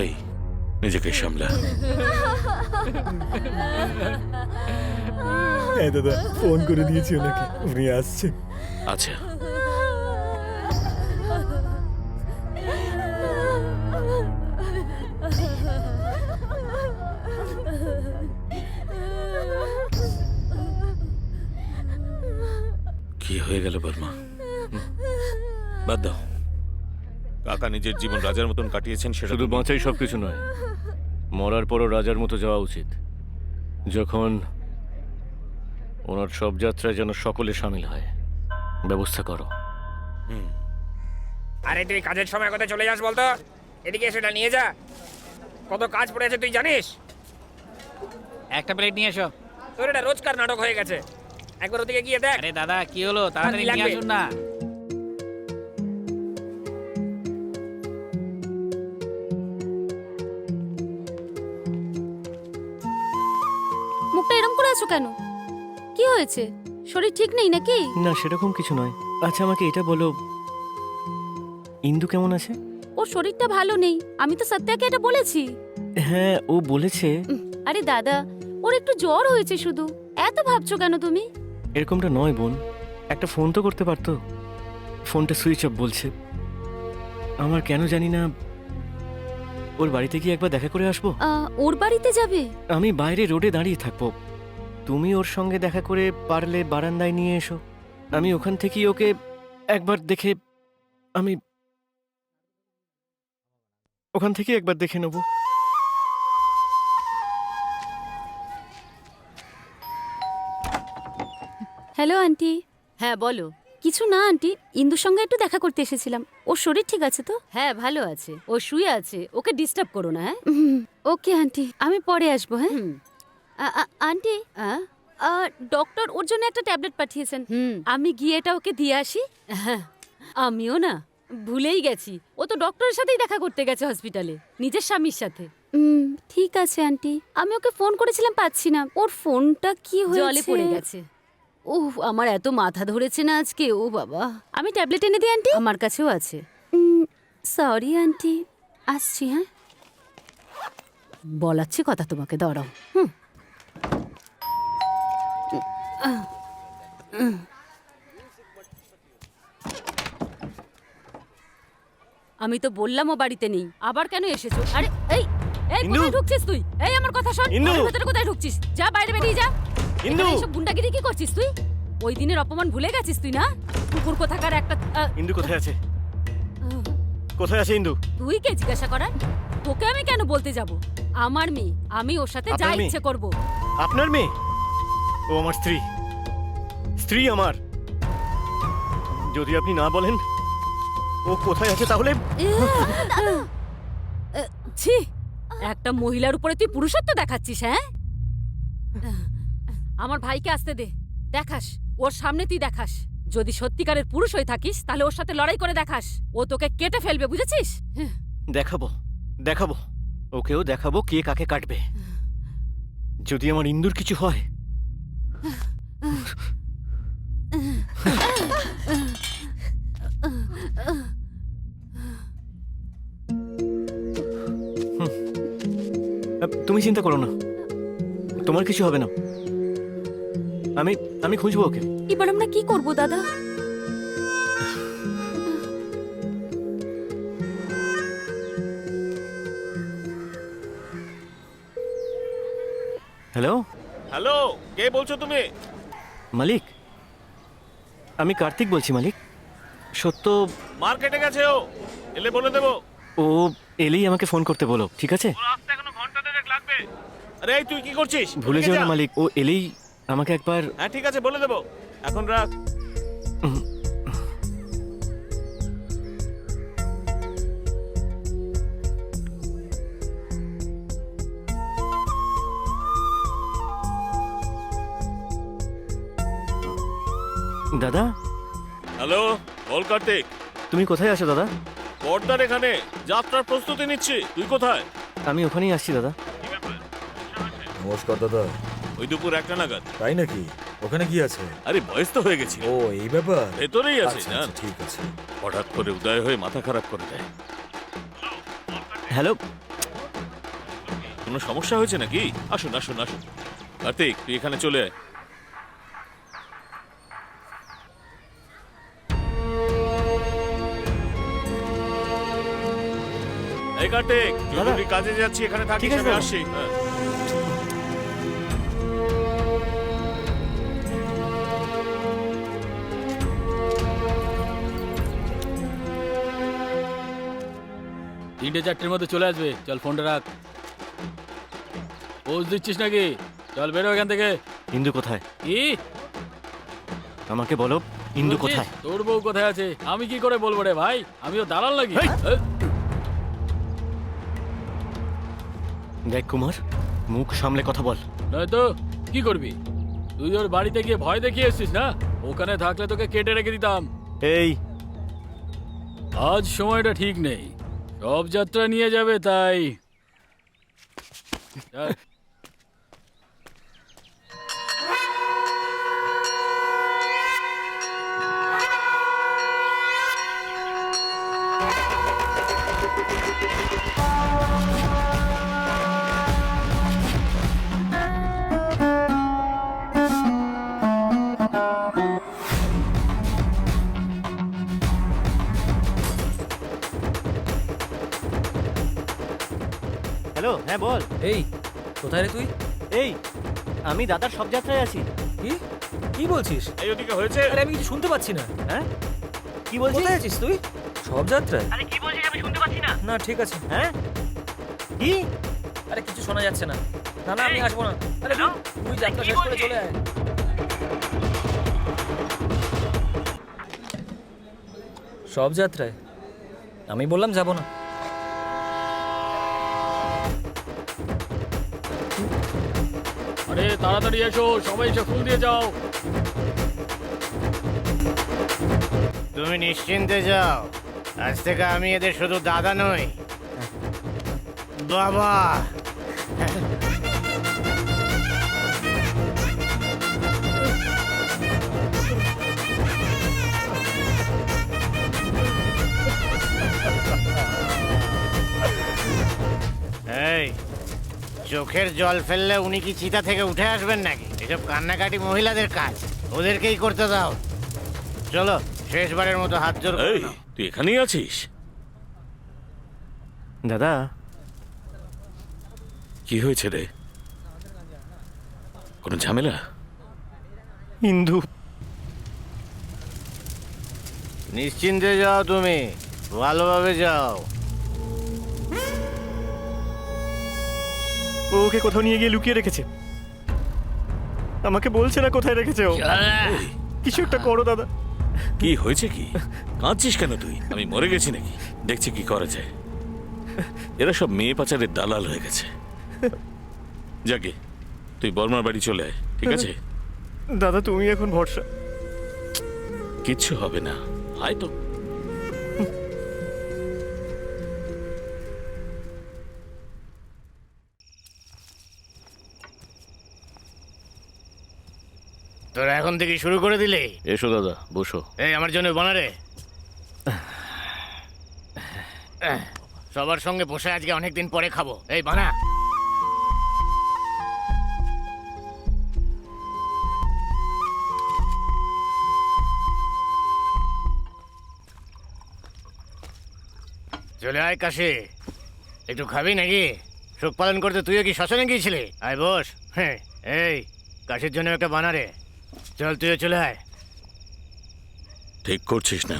এই, নিজেকে সামলা। হ্যাঁ দাদা, ফোন করে দিয়েছি ওনাকে, উনি আসছে। আচ্ছা, কি হয়ে গেল বর্মা? বাদ দাও। কাকা নিজের জীবন রাজার মতন কাটিয়েছেন, সেটা শুধু বাঁচাই সব কিছু নয়, মরার পরও রাজার মতো যাওয়া উচিত। যখন ওনার সব যাত্রায় যেন সকলে সামিল হয়, ব্যবস্থা করো। আরে তুই কাজের সময় কোথায় চলে যাস বলতো? এদিকে সেটা নিয়ে যা, কত কাজ পড়ে আছে তুই জানিস? একটা প্লেট নিয়ে এসো। তোর এটা রোজকার নাটক হয়ে গেছে, একবার ওদিকে গিয়ে দেখ। আরে দাদা কি হলো, তাড়াতাড়ি কি লাগবে? নিয়ে আসুন না। মুখটা এরম করে আছো কেন? কি হয়েছে? শরীর ঠিক নেই নাকি? না, সেরকম কিছু নয়। আচ্ছা আমাকে এটা বলো, ইন্দু কেমন আছে? ওর শরীরটা ভালো নেই, আমি তো সত্যাকে এটা বলেছি। হ্যাঁ, ও বলেছে। আরে দাদা, ওর একটু জ্বর হয়েছে শুধু, এত ভাবছো কেন তুমি? এরকমটা নয় বোন, একটা ফোন তো করতে পারতো। ফোনটা সুইচ অফ বলছে। আমার কেন জানি না, ওর বাড়িতে গিয়ে একবার দেখা করে আসবো। ওর বাড়িতে যাবে? আমি বাইরে রোডে দাঁড়িয়ে থাকবো, তুমি ওর সঙ্গে দেখা করে পারলে বারান্দায় নিয়ে এসো। আমি ওখান থেকেই ওকে একবার দেখে আমি ওখান থেকে একবার দেখে নেব। Hello aunty. হ্যাঁ বলো। কিছু না আন্টি, ইন্দুর সঙ্গে একটু দেখা করতে এসেছিলাম। ওর শরীর ঠিক আছে তো? হ্যাঁ ভালো আছে, ও শুয়ে আছে, ওকে ডিস্টার্ব করো না। হ্যাঁ ওকে আন্টি, আমি পরে আসবো। হ্যাঁ হুম। আন্টি, ডক্টর ওর জন্য একটা ট্যাবলেট পাঠিয়েছেন। আমি গিয়ে এটা ওকে দিয়ে আসি। হ্যাঁ, আমিও না ভুলেই গেছি, ও তো ডক্টরের সাথেই দেখা করতে গেছে হসপিটালে, নিজের স্বামীর সাথে। ঠিক আছে আন্টি, আমি ওকে ফোন করেছিলাম, পাচ্ছি না। ওর ফোনটা কি হয়েছে? জলে পড়ে গেছে। ওহ, আমার এত মাথা ধরেছে না আজকে, ও বাবা। আমি ট্যাবলেট এনে দিই আন্টি? আমার কাছেও আছে। সরি আন্টি, আসছি। হ্যাঁ, বলাচ্ছি কথা তোমাকে, দাঁড়াও। আমি তো বললাম ও বাড়িতে নেই, আবার কেন এসেছো? আরে এই এই ইন্দু! কোথায় ঢুকছিস তুই? এই আমার কথা শোন, ইন্দু! ঘরের ভেতরে কোথায় ঢুকছিস? যা বাইরে বেরিয়ে যা। ইন্দু! এখানে এসব গুন্ডাগিরি কি করছিস তুই? ওই দিনের অপমান ভুলে গেছিস তুই না? কুকুর কোথাকার একটা ইন্দু কোথায় আছে? কোথায় আছে ইন্দু? তুই কে জিজ্ঞাসা করার? তোকে আমি কেন বলতে যাব? আমার মেয়ে, আমি ওর সাথে যা আপনার মেয়ে? ইচ্ছে করব। আপনার মেয়ে? ও আমার স্ত্রী, স্ত্রী আমার। যদি আপনি না বলেন ও কোথায় আছে তাহলে ছি, একটা মহিলার উপরে তুই পুরুষত্ব দেখাচ্ছিস? হ্যাঁ, আমার ভাইকে আসতে দে, দেখাস ওর সামনে, তুই দেখাস। যদি সত্যিকারের পুরুষ হয়ে থাকিস তাহলে ওর সাথে লড়াই করে দেখাস, ও তোকে কেটে ফেলবে, বুঝেছিস? দেখাবো, দেখাবো, ওকেও দেখাবো কে কাকে কাটবে। যদি আমার ইন্দুর কিছু হয় তুমি চিন্তা করো না, তোমার কিছু হবে না। আমি আমি খুঁজবো ওকে। এবার আমরা কি করব দাদা? হ্যালো হ্যালো, কে বলছো তুমি? মালিক, আমি কার্তিক বলছি মালিক। সত্য মার্কেটে গেছে, ও এলে বলে দেবো। ও এলেই আমাকে ফোন করতে বলো, ঠিক আছে? আসতে এখনো ঘন্টা দেড়েক লাগবে। আরে এই তুই কি করছিস? ভুলে এদিকে যেও যা। না মালিক, ও এলেই আমাকে একবার। হ্যাঁ ঠিক আছে, বলে দেবো, এখন রাখ। দাদা, হ্যালো, বল কার্তিক। তুমি কোথায় আছো দাদা? পর্দার এখানে যাত্রার প্রস্তুতি নিচ্ছি। তুই কোথায়? আমি ওখানেই আসছি দাদা। নমস্কার দাদা। ওই দুপুর 1টা নাগাদ। তাই নাকি? ওখানে কি আছে? আরে বয়স তো হয়ে গেছিল। ও এই ব্যাপার। ভেতরেই আছে। আচ্ছা, জান আচ্ছা, ঠিক আছে। হঠাৎ করে উদয় হয়ে মাথা খারাপ করে দেয়। হ্যালো, কোনো সমস্যা হয়েছে নাকি? আসুন আসুন আসুন। কার্তিক, তুই এখানে চলে আয়। এই কার্তিক, দাদা। জরুরি কাজে যাচ্ছি, এখানে থাকিস, ঠিক আছে আমি দাদা। আসছি। হ্যাঁ। তিনটে চারটের মধ্যে চলে আসবে। চল ফোনটা রাখ। পোজ দিচ্ছিস নাকি? চল বেরো এখান থেকে। ইন্দু কোথায়? কি আমাকে বলো, ইন্দু বলছিস? কোথায়? তোর বউ কোথায় আছে আমি কি করে বলবো রে ভাই? আমিও দালাল লাগি? হেই! দেখ কুমার, মুখ সামলে কথা বল। নয়তো কি করবি? তুই ওর বাড়িতে গিয়ে ভয় দেখিয়ে এসছিস না? ওখানে থাকলে তোকে কেটে রেখে দিতাম। এই আজ সময়টা ঠিক নেই, সব যাত্রা নিয়ে যাবে তাই। চল। হ্যালো, হ্যাঁ বল। এই কোথায় রে তুই? এই আমি দাদার সব যাত্রায় আছি। কি কি বলছিস? এই ওদিকে হয়েছে। আরে আমি কিছু শুনতে পাচ্ছি না। হ্যাঁ কি বলছিস? কোথায় আছিস তুই? সব যাত্রায়? আরে কি বলছিস আমি শুনতে পাচ্ছি না। না ঠিক আছে। হ্যাঁ কি? আরে কিছু শোনা যাচ্ছে না। না না আমি আসবো না। আরে তুই যাত্রা শেষ করে চলে আয়। সব যাত্রায়? আমি বললাম যাব না। আরে তাড়াতাড়ি এসো, সবাই এসে ফুল দিয়ে যাও। তুমি নিশ্চিন্তে যাও, আজ থেকে আমি এদের শুধু দাদা নই, বাবা। এই চোখের জল ফেললে উনি কি চিতা থেকে উঠে আসবেন নাকি? এসব কান্নাকাটি মহিলাদের কাজ, ওদেরকেই করতে দাও। চলো শেষবারের মতো হাত জোর করে এই নাও। তুই এখানেই আছিস? দাদা কি হয়েছে রে? কোনো ঝামেলা? ইন্দু নিশ্চিন্তে যাও, তুমি ভালোভাবে যাও। ও ওকে কোথাও নিয়ে গিয়ে লুকিয়ে রেখেছে, আমাকে বলছে না কোথায় রেখেছে ও। এই, কিছু একটা করো দাদা। কি হয়েছে কি? কাঁদছিস কেন তুই? আমি মরে গেছি নাকি? দেখছি কি করা যায়। এরা সব মেয়ে পাচারের দালাল হয়ে গেছে। যাকে তুই বর্মার বাড়ি চলে আয়, ঠিক আছে? দাদা তুমি এখন ভরসা। কিচ্ছু হবে না, আয় তো। তোরা এখন থেকে শুরু করে দিলে? এসো দাদা, বসো। এই আমার জন্য বানারে। সবার সঙ্গে বসে আজকে অনেকদিন পরে খাবো। এই বানা। চলে আয় কাশি, একটু খাবি নাকি? শোক পালন করতে তুইও কি শ্মশানে গিয়েছিলি? আয় বস। হ্যাঁ এই কাশির জন্য একটা বানারে। চল তুইও চলে আয়। ঠিক করছিস না?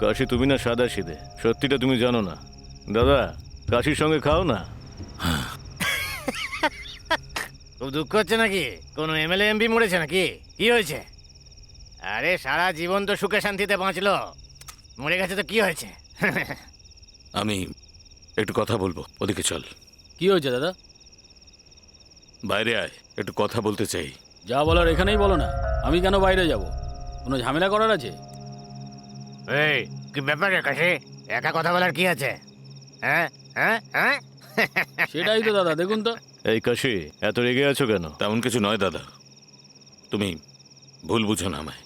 কাশি তুমি না সাদা সিধে, সত্যিটা তুমি জানো না। দাদা কাশির সঙ্গে খাও না। খুব দুঃখ হচ্ছে নাকি? কোনো এমএলএ এমপি মরেছে নাকি? কি হয়েছে? আরে সারা জীবন তো সুখে শান্তিতে বাঁচলো, মরে গেছে তো কি হয়েছে? আমি একটু কথা বলবো, ওদিকে চল। কি হয়েছে দাদা? বাইরে আয়, একটু কথা বলতে চাই। যা বলার এখানেই বলো না, আমি কেন বাইরে যাব? কোনো ঝামেলা করার আছে? এই কি ব্যাপার রে কাশি, একা কথা বলার কি আছে? হ্যাঁ হ্যাঁ হ্যাঁ। সেটাই তো দাদা, দেখুন তো। এই কাশি এত রেগে আছো কেন? তেমন কিছু নয় দাদা, তুমি ভুল বুঝো না আমায়।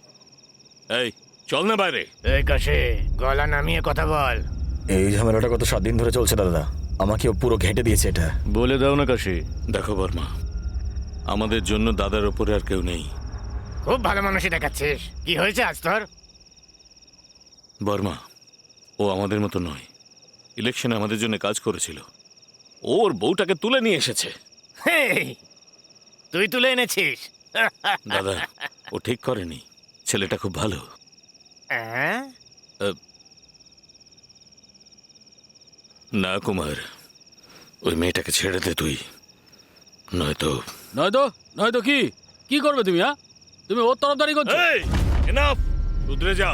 এই চল না বাইরে। এই কাশি গলা নামিয়ে কথা বল। এই ঝামেলাটা গত 7 দিন ধরে চলছে দাদা, আমাকে ও পুরো ঘেঁটে দিয়েছে এটা। বলে দাও না কাশি। দেখো বর্মা, আমাদের জন্য দাদার ওপরে আর কেউ নেই। খুব ভালো মানুষই দেখাচ্ছিস। কি হয়েছে আজ তোর? বর্মা, ও আমাদের মতো নয়। ইলেকশনে আমাদের জন্য কাজ করেছিল, ওর বউটাকে তুলে নিয়ে এসেছে। হেই, তুই তুলে এনেছিস? দাদা ও ঠিক করেনি, ছেলেটা খুব ভালো। হ্যাঁ? না কুমার, ওই মেয়েটাকে ছেড়ে দে তুই, নয়তো নয়তো কি কি করবে তুমি? হ্যাঁ, তুমি ওর তরফদারি করছো। এনাফ, শুধরে যা,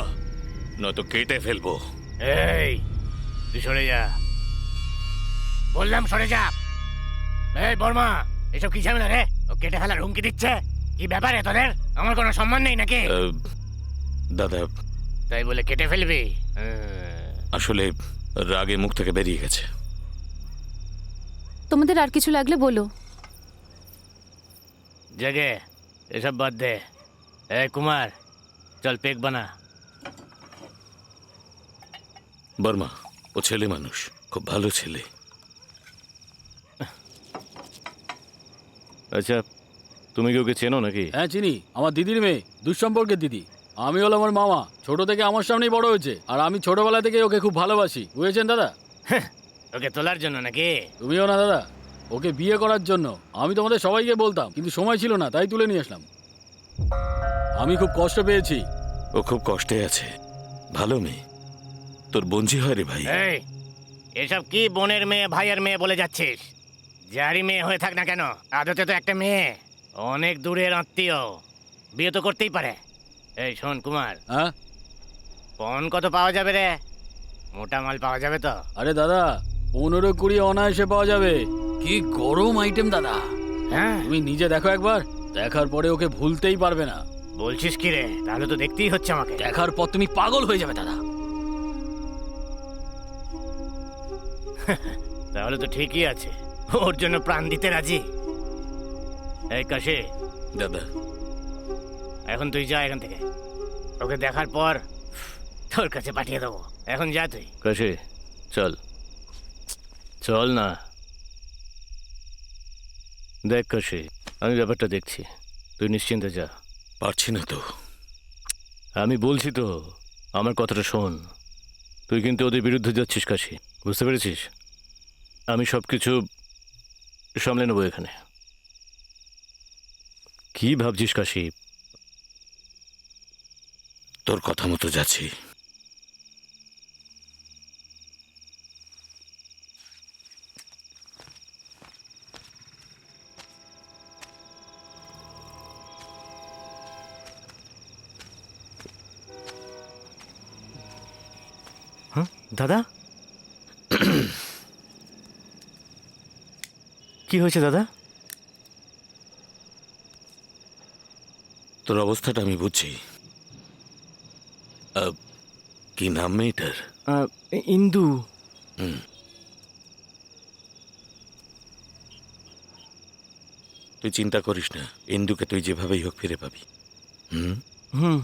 নয়তো কেটে ফেলবো। এই তুই সরে যা, বললাম সরে যা। এই বর্মা, এসব কি ঝামেলা রে? ও কেটে ফেলার হুমকি দিচ্ছে। কি ব্যাপারে তোদের? আমার কোনো সম্মান নেই নাকি? দাদা তাই বলে কেটে ফেলবি? আসলে রাগে মুখ থেকে বেরিয়ে গেছে। তোমাদের আর কিছু লাগলে বলো। জেগে এসব বাদ দে। এই কুমার, চল পেক বানা। বর্মা, ও ছেলে মানুষ, খুব ভালো ছেলে। আচ্ছা, তুমি কি ওকে চেনো নাকি? হ্যাঁ চিনি, আমার দিদির মেয়ে, দুঃসম্পর্কের দিদি। আমি হলো আমার মামা, ছোট থেকে আমার সামনেই বড় হয়েছে, আর আমি ছোটবেলা থেকে ওকে খুব ভালোবাসি, বুঝেছেন দাদা? ওকে তোলার জন্য নাকি? তুমিও না দাদা? ওকে বিয়ে করার জন্য। আমি তোমাদের সবাইকে বলতাম, কিন্তু সময় ছিল না, তাই তুলে নিয়ে আসলাম। আমি খুব কষ্ট পেয়েছি। ও খুব কষ্টে আছে। ভালো মেয়ে, তোর বঞ্জি হয় রে ভাই। এই এসব কি বোনের মেয়ে ভাইয়ের মেয়ে বলে যাচ্ছিস? যারই মেয়ে হয়ে থাক না কেন, আদতে তো একটা মেয়ে, অনেক দূরের আত্মীয়, বিয়ে তো করতেই পারে। এই শোন কুমার, হ্যাঁ পণ কত পাওয়া যাবে রে? মোটা মাল পাওয়া যাবে তো? আরে দাদা, 15-20 অনায়াসে পাওয়া যাবে। কি গরম আইটেম দাদা। হ্যাঁ তুমি নিজে দেখো একবার, দেখার পরে ওকে ভুলতেই পারবে না। বলছিস কি রে? তাহলে তো দেখতেই হচ্ছে আমাকে। দেখার পর তুমি পাগল হয়ে যাবে দাদা। তাহলে তো ঠিকই আছে, ওর জন্য প্রাণ দিতে রাজি। এই কাশি দাদা, এখন তুই যা এখান থেকে, ওকে দেখার পর তোর কাছে পাঠিয়ে দেবো। এখন যা তুই। কাশি চল, চল না। দেখ কাশি, আমি ব্যাপারটা দেখছি, তুই নিশ্চিন্তে যা। পারছি না তো। আমি বলছি তো, আমার কথাটা শোন। তুই কিন্তু ওদের বিরুদ্ধে যাচ্ছিস কাশি, বুঝতে পেরেছিস? আমি সব কিছু সামলে নেবো এখানে। কি ভাবছিস কাশি? তোর কথা মতো যাচ্ছি। হ্যাঁ দাদা, কি হয়েছে দাদা? তোর অবস্থাটা আমি বুঝছি। কি নাম মেয়েটার? ইন্দু। তুই চিন্তা করিস না, ইন্দুকে তুই যেভাবেই হোক ফিরে পাবি। হুম।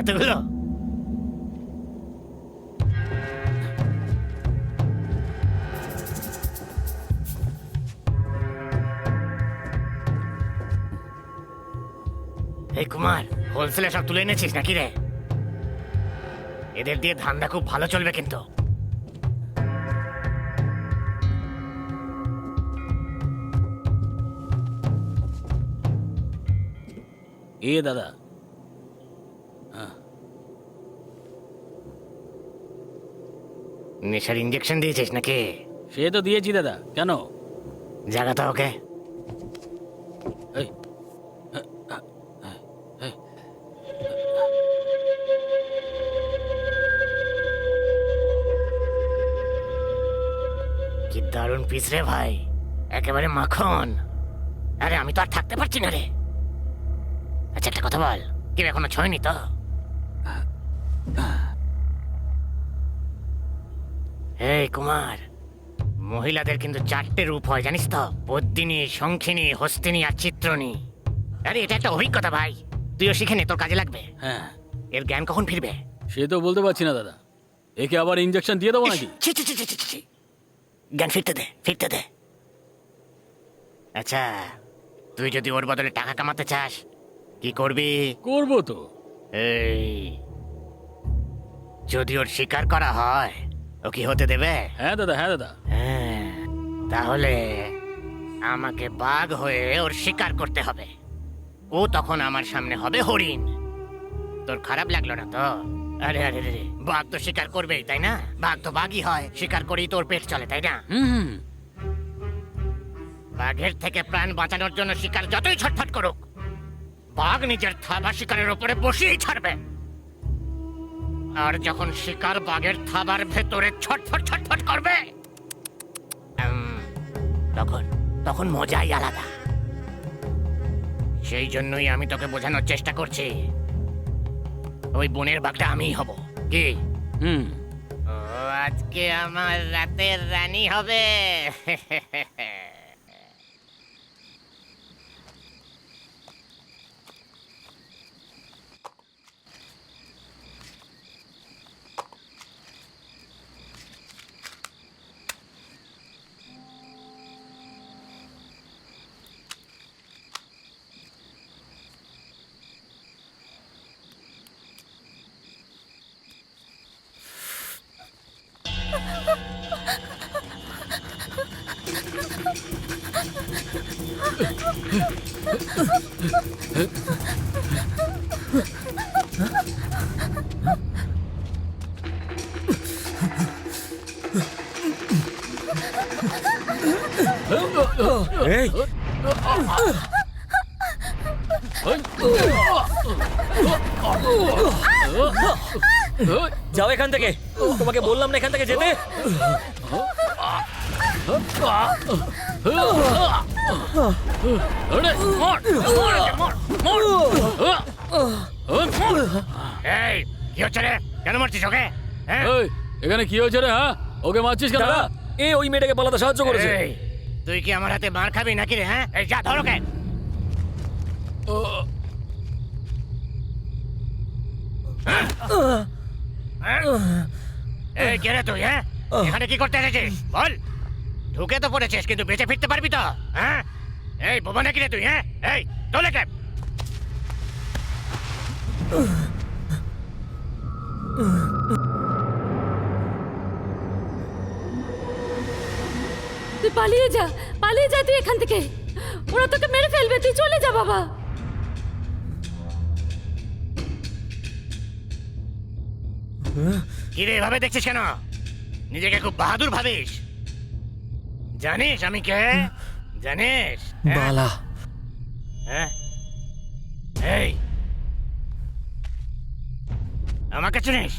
এতগুলো এই কুমার, হোলসেলে সব তুলে এনেছিস নাকি রে? এদের দিয়ে ধান্দা খুব ভালো চলবে কিন্তু। এ দাদা, নেশার ইঞ্জেকশন দিয়েছিস নাকি? সে তো দিয়েছি দাদা। কেন? জায়গাটা ওকে। এই, কি দারুণ পিস রে ভাই, একেবারে মাখন। আরে আমি তো আর থাকতে পারছি না রে। আচ্ছা একটা কথা বল, কেউ এখনো ছয়নি তো? এই কুমার, মহিলাদের কিন্তু 4টে রূপ হয় জানিস তো? পদ্মিনী, শঙ্খিনী, হস্তিনী আর চিত্রনী। আরে এটা একটা অভিজ্ঞতা ভাই, তুইও শিখে নে, তোর কাজে লাগবে। হ্যাঁ, এর জ্ঞান কখন ফিরবে সে তো বলতে পারছি না দাদা। একে আবার ইঞ্জেকশন দিয়ে দেবো নাকি? ছি ছি ছি ছি ছি ছি। জ্ঞান ফিরতে দে, ফিরতে দে। আচ্ছা, তুই যদি ওর বদলে টাকা কামাতে চাস, কি করবি? করবো তো। এই যদি ওর শিকার করা হয়, ও কি হতে দেবে? হ্যাঁ দাদা, হ্যাঁ দাদা। হ্যাঁ, তাহলে আমাকে বাঘ হয়ে ওর শিকার করতে হবে। ও তখন আমার সামনে হবে হরিণ। তোর খারাপ লাগলো না তো? আরে আরে রে, বাঘ তো শিকার করবেই তাই না? বাঘ তো বাঘই হয়, শিকার করেই তোর পেট চলে তাই না? হুম। বাঘের থেকে প্রাণ বাঁচানোর জন্য শিকার যতই ছটফট করুক, বাঘ নিজের থাবা শিকারের উপরে বসিয়েই ছাড়বে। আর যখন শিকার বাঘের থাবার ভেতরে ছটফট ছটফট করবে, তখন তখন মজাই আলাদা। সেই জন্যই আমি তোকে বোঝানোর চেষ্টা করছি, ওই বনের বাঘটা আমিই হব। কি? হুম। ও আজকে আমার রাতের রানী হবে। এই যাও এখান থেকে, তোমাকে বললাম না এখান থেকে যেতে। এই কি হচ্ছে রে? কেন মারছিস ওকে? হ্যাঁ? এই, এখানে কি হয়েছে রে? হ্যাঁ, ওকে মারছিস কেন? দাদা, এ ওই মেয়েটাকে পালাতে সাহায্য করেছে। এই, তুই কি আমার হাতে মার খাবি নাকি রে? হ্যাঁ, এই যা ধর ওকে। এই কে রে তুই? হ্যাঁ, এখানে কি করতে এসেছিস বল? ঢুকে তো পড়েছিস, কিন্তু বেঁচে ফিরতে পারবি তো? হ্যাঁ, এই বোবা নাকি রে তুই? হ্যাঁ, এই তোলে কে? তুই পালিয়ে যা তুই এখান থেকে। ওরা তোকে মেরে ফেলবে, তুই চলে যা বাবা। কি রে এভাবে দেখছিস কেন? নিজেকে খুব বাহাদুর ভাবিস? জানিস আমি কে? জানিস? হ্যাঁ? বালা। হ্যাঁ? এই আমাকে চিনিস?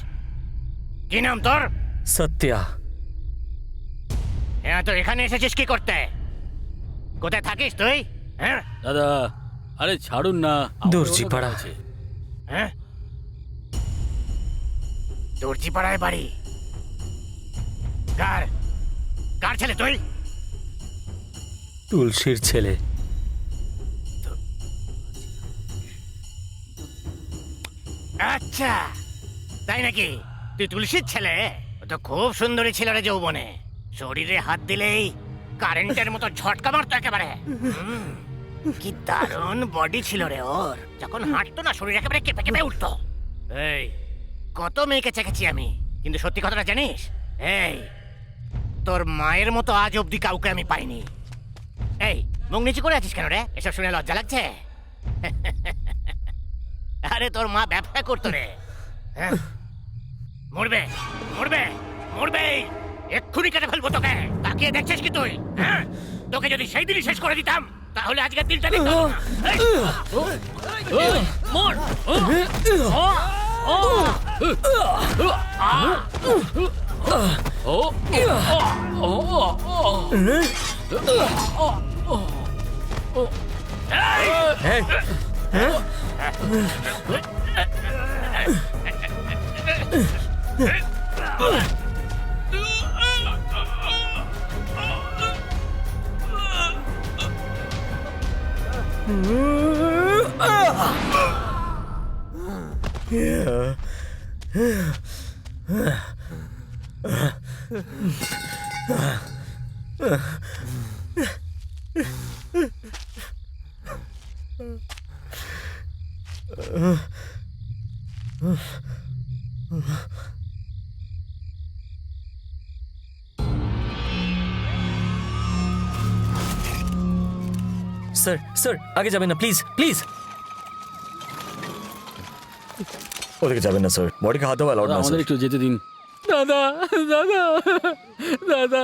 কি নাম তোর? সত্যা। হ্যাঁ, তো এখানে এসেছিস কি করতে? কোথায় থাকিস তুই? হ্যাঁ? দাদা, আরে ছাড়ুন না। দর্জি পাড়া। হ্যাঁ, দর্জি পাড়ায় বাড়ি। কার কার ছেলে তুই? তুলসীর ছেলে। আচ্ছা, তাই নাকি? তুই তুলসীর ছেলে? ও তো খুব সুন্দরী ছিল রে যৌবনে। শরীরে হাত দিলেই কারেন্টের মতো ঝটকা মারতো একেবারে। কি দারুণ বডি ছিল রে ওর। যখন হাঁটতো না, শরীর একেবারে কেঁপে কেঁপে উঠতো। এই, কত মেয়েকে চেখেছি আমি, কিন্তু সত্যি কথাটা জানিস? এই, তোর মায়ের মতো আজ অবধি কাউকে আমি পাইনি। এই, মুখ নিচু করে আছিস কেন রে? এসব শুনে লজ্জা লাগছে? আরে তোর মা ব্যবসা করতো রে। হ্যাঁ, মরবে মরবে মরবে, এক্ষুনি কেটে ফেলবো তোকে। তাকিয়ে দেখছিস কি তুই? হ্যাঁ, তোকে যদি সেই দিনই শেষ করে দিতাম, তাহলে আজকের দিনটা দেখতে হতো না। এই, মর। স্যার, স্যার, আগে যাবেন না প্লিজ, প্লিজ। ওদিকে যাবেন না স্যার, বডিকে হাত দেওয়া অ্যালাউড না আমাদের স্যার। একটু যেতে দিন। দাদা, দাদা, দাদা,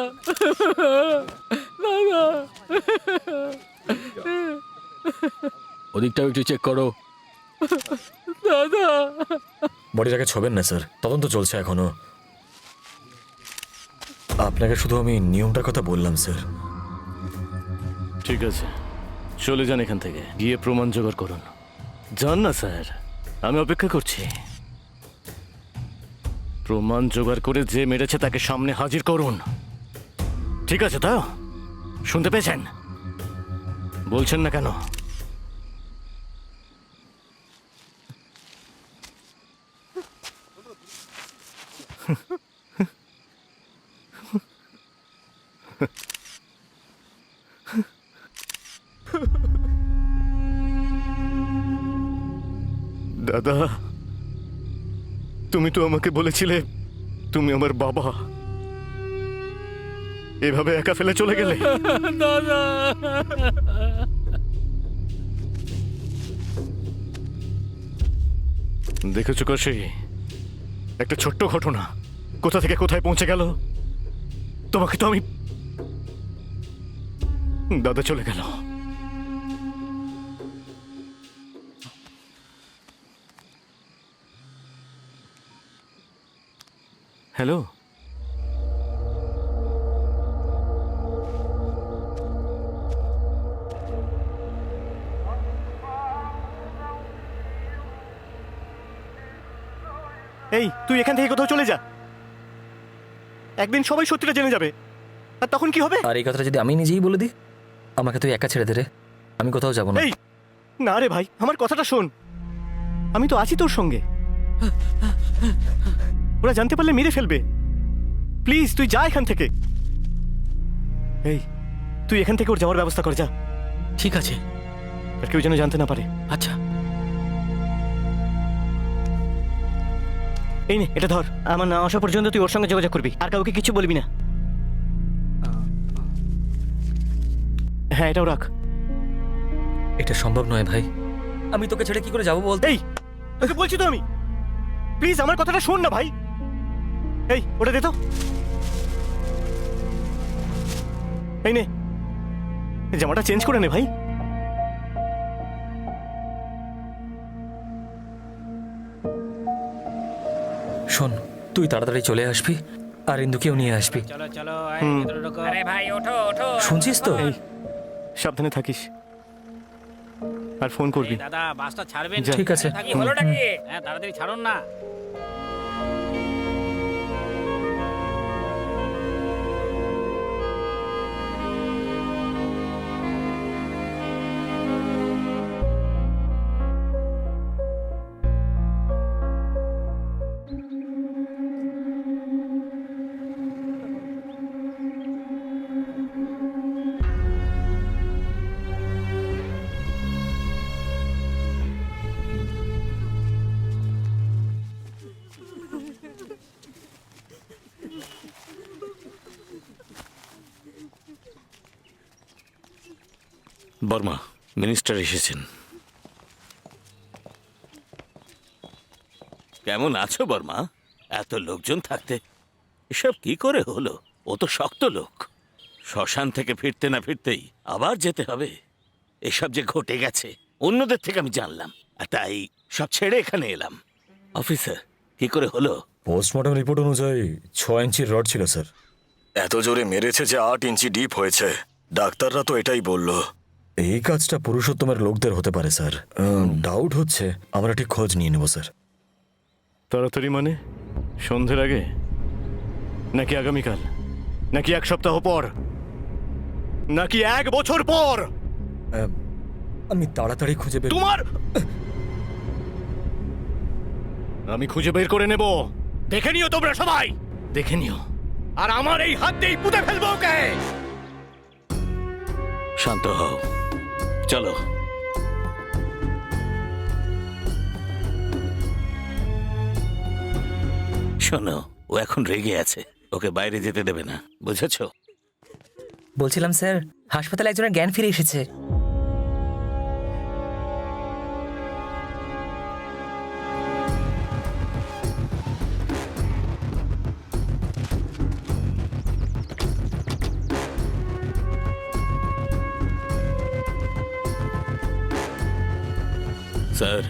দাদা, ওদিকটাও একটু চেক করো। দাদা, বডিটাকে ছোবেন না স্যার, তদন্ত চলছে এখনো। আপনাকে শুধু আমি নিয়মটার কথা বললাম স্যার। ঠিক আছে, চলে যান এখান থেকে, গিয়ে প্রমাণ জোগাড় করুন। যান না স্যার, আমি অপেক্ষা করছি। প্রমাণ জোগাড় করে যে মেরেছে তাকে সামনে হাজির করুন। ঠিক আছে তো? শুনতে পেয়েছেন? বলছেন না কেন? দাদা, তুমি তো আমাকে বলেছিলে তুমি আমার বাবা, এভাবে একা ফেলে চলে গেলে। দাদা দেখেছো কাশি, একটা ছোট্ট ঘটনা কোথা থেকে কোথায় পৌঁছে গেল। তোমাকে তো আমি, দাদা চলে গেল। হ্যালো, এই তুই এখান থেকে কোথাও চলে যা, একদিন সবাই সত্যিটা জেনে যাবে, আর তখন কি হবে? আর এই কথাটা যদি আমি নিজেই বলে দিই, আমাকে তুই একা ছেড়ে দে রে, আমি কোথাও যাবো না। এই না রে ভাই, আমার কথাটা শোন, আমি তো আছি তোর সঙ্গে। ওরা জানতে পারলে মেরে ফেলবে। প্লিজ তুই যা এখান থেকে। এই তুই এখান থেকে ওর যাওয়ার ব্যবস্থা কর, যা। ঠিক আছে। আর কেউ যেন জানতে না পারে। আচ্ছা। এই নে, এটা ধর। আমার না আসা পর্যন্ত তুই ওর সঙ্গে যোগাযোগ করবি, আর কাউকে কিছু বলবি না। হ্যাঁ, এটাও রাখ। এটা সম্ভব নয় ভাই, আমি তোকে ছেড়ে কি করে যাবো বল? এই তোকে বলছি তো আমি, প্লিজ আমার কথাটা শোন না ভাই। এই ওটা দে তো। এই নে, জামাটা চেঞ্জ করে নে ভাই। শোন, তুই তাড়াতাড়ি চলে আসবি আর ইন্দুকেও নিয়ে আসবি। চলো চলো, আরে ভাই ওঠো ওঠো। শুনছিস তো? এই সাবধানে থাকিস, আর ফোন করবি। দাদা বাসটা ছাড়বেন? যা। ঠিক আছে। কি হলোটা কি? হ্যাঁ তাড়াতাড়ি ছাড়ুন না। বর্মা, মিনিস্টার এসেছেন। কেমন আছো বর্মা? এত লোকজন থাকতে এসব কি করে হলো? ও তো শক্ত লোক। শ্মশান থেকে ফিরতে না ফিরতেই আবার যেতে হবে। এসব যে ঘটে গেছে অন্যদের থেকে আমি জানলাম, আর তাই সব ছেড়ে এখানে এলাম। অফিসার, কি করে হলো? পোস্টমর্টম রিপোর্ট অনুযায়ী 6 ইঞ্চির রড ছিল স্যার। এত জোরে মেরেছে যে 8 ইঞ্চি ডিপ হয়েছে। ডাক্তাররা তো এটাই বলল। এই কাজটা পুরুষোত্তমের লোকদের হতে পারে স্যার। ডাউট হচ্ছে, আমরা ঠিক খোঁজ নিয়ে নেব স্যার। তাড়াতাড়ি মানে সন্ধ্যের আগে, নাকি আগামীকাল, নাকি 1 সপ্তাহ পর, নাকি 1 বছর পর? আমি তাড়াতাড়ি খুঁজে বের তোমার আমি খুঁজে বের করে নেব। দেখে নিও তোমরা সবাই, দেখে নিও। আর আমার এই হাত দিয়েই পুঁতে ফেলবো ওকে। শান্ত হও, চলো। শোনো, ও এখন রেগে আছে, ওকে বাইরে যেতে দেবে না, বুঝেছো? বলছিলাম স্যার, হাসপাতালে একজনের জ্ঞান ফিরে এসেছে। স্যার,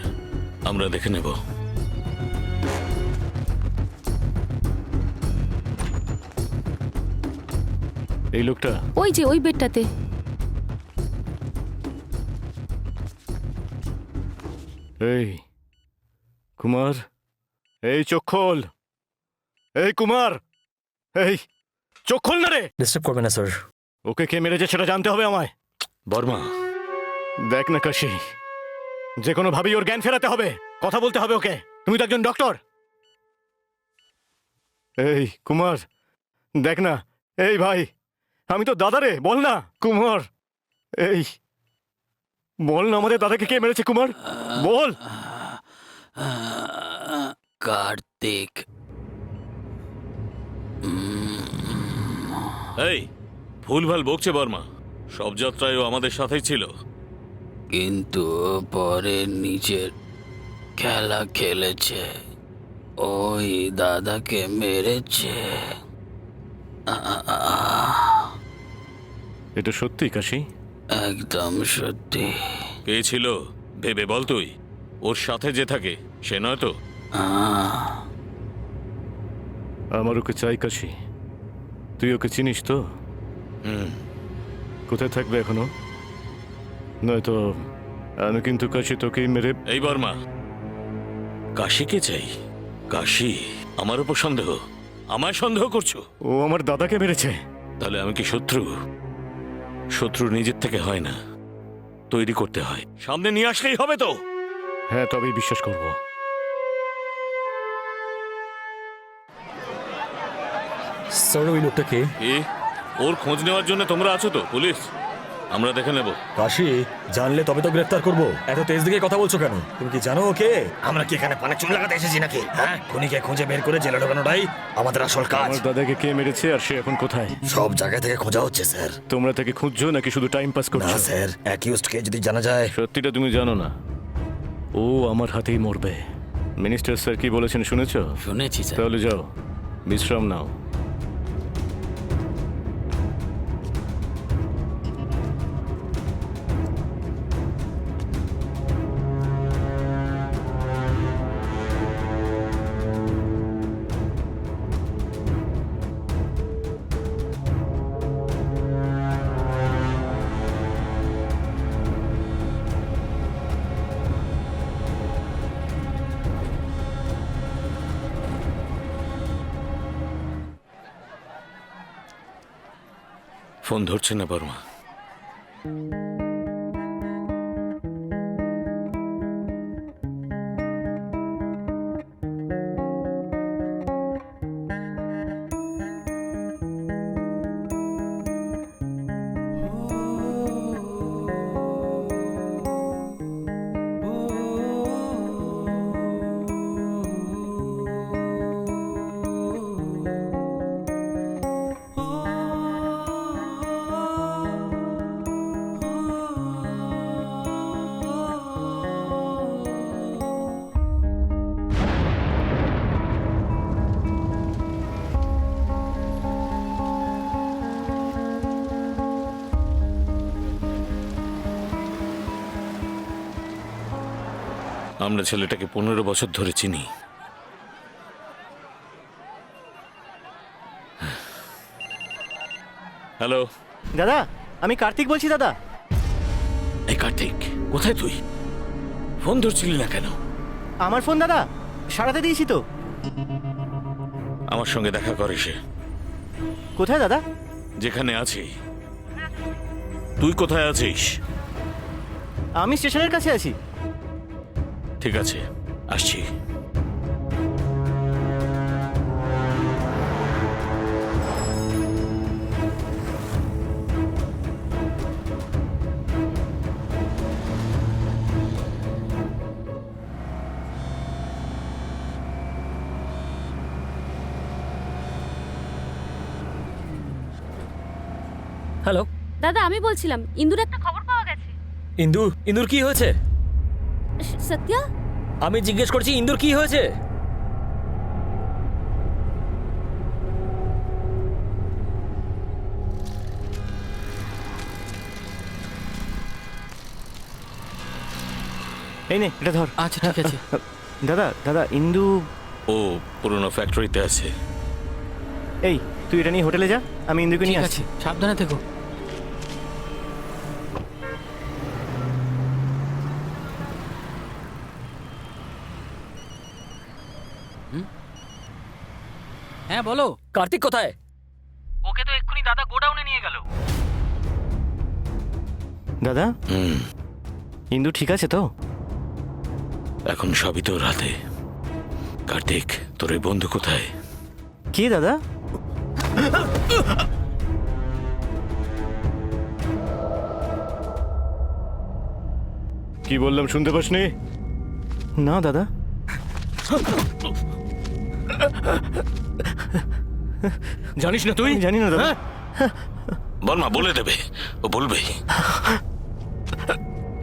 আমরা দেখে নেব। এই লোকটা ওই যে ওই বেডটাতে। এই কুমার, এই চোখ খোল। এই কুমার, এই চোখ খোল না রে। ডিস্টার্ব করবে না স্যার। ওকে কে মেরেছে সেটা জানতে হবে আমায়। বর্মা, দেখ না কাশি, যে কোনো ভাবেই ওর জ্ঞান ফেরাতে হবে, কথা বলতে হবে ওকে। তুমি তো একজন ডক্টর। এই কুমার, দেখ না। এই ভাই, আমি তো দাদা রে, বল না। কুমার, এই বল না আমাদের দাদাকে কে মেরেছে কুমার, বল। কার্তিক। এই ভুলভাল বকছে বর্মা। সব যাত্রায় ও আমাদের সাথেই ছিল। কিন্তু পরে নিজের খেলা খেলেছে, ওই দাদাকে মেরেছে। এটা সত্যি কাশি? একদম সত্যি। কে ছিল ভেবে বল তুই। ওর সাথে যে থাকে সে নয় তো? আমার ওকে চাই কাশি। তুই ওকে চিনিস তো? কোথায় থাকবে এখনো? নয়তো আমি কিন্তু কাশি তোকেই মেরে। এই বর্মা, কাশিকে চাই? কাশি আমার উপর সন্দেহ? আমায় সন্দেহ করছো? ও আমার দাদাকে মেরেছে। তাহলে আমি কি শত্রু? শত্রু নিজের থেকে হয় না, তৈরি করতে হয়। সামনে নিয়ে আসলেই হবে তো? হ্যাঁ, তবেই বিশ্বাস করব। স্যার ওই লোকটা কে? ওর খোঁজ নেওয়ার জন্য তোমরা আছো তো? পুলিশ আমরা দেখে নেব। কাশি, জানলে তবে তো গ্রেফতার করবো। এত তেজ দিকে কথা বলছো কেন? তুমি কি জানো ওকে? আমরা কি এখানে পানে চুন লাগাতে এসেছি নাকি? হ্যাঁ, খুনিকে খুঁজে বের করে জেলে ঢোকানোটাই আমাদের আসল কাজ। আমার দাদাকে কে মেরেছে আর সে এখন কোথায়? সব জায়গা থেকে খোঁজা হচ্ছে স্যার। তোমরা তাকে খুঁজছো নাকি শুধু টাইম পাস করছো? না স্যার, অ্যাকিউজডকে যদি জানা যায়। সত্যিটা তুমি জানো না, ও আমার হাতেই মরবে। মিনিস্টার স্যার কি বলেছেন শুনেছো? শুনেছি স্যার। তাহলে যাও, বিশ্রাম নাও। ফোন ধরছে না বর্মা। আমরা ছেলেটাকে 15 বছর ধরে চিনি। হ্যালো দাদা, আমি কার্তিক বলছি দাদা। এই কার্তিক, কোথায় তুই? ফোন ধরছিলি না কেন? আমার ফোন দাদা সারাতে দিয়েছি তো। আমার সঙ্গে দেখা করে সে। কোথায় দাদা? যেখানে আছি। তুই কোথায় আছিস? আমি স্টেশনের কাছে আছি। ঠিক আছে, আসছি। হ্যালো দাদা, আমি বলছিলাম ইন্দুর একটা খবর পাওয়া গেছে। ইন্দুর কি হয়েছে? সত্যা? আমি জিজ্ঞেস করছি ইন্দুর কি হয়েছে? এই নে, এটা ধর। আচ্ছা ঠিক আছে। দাদা দাদা, ইন্দু। ও পুরনো ফ্যাক্টরিতে আছে। এই তুই এটা নিয়ে হোটেলে যা, আমি ইন্দুকে নিয়ে ঠিক আসছি। আছে, সাবধানে থেকো। হ্যাঁ বলো। কার্তিক কোথায়? ওকে তো এক্ষুনি দাদা গোডাউনে নিয়ে গেল। দাদা ইন্দু ঠিক আছে তো? এখন সবই তোর হাতে। কার্তিক, তোর এই বন্ধু কোথায়? কে দাদা? কি বললাম শুনতে পাসনি? না দাদা। জানিস না তুই? জানি না দাদা। বর্মা বলে দেবে, ও বলবেই।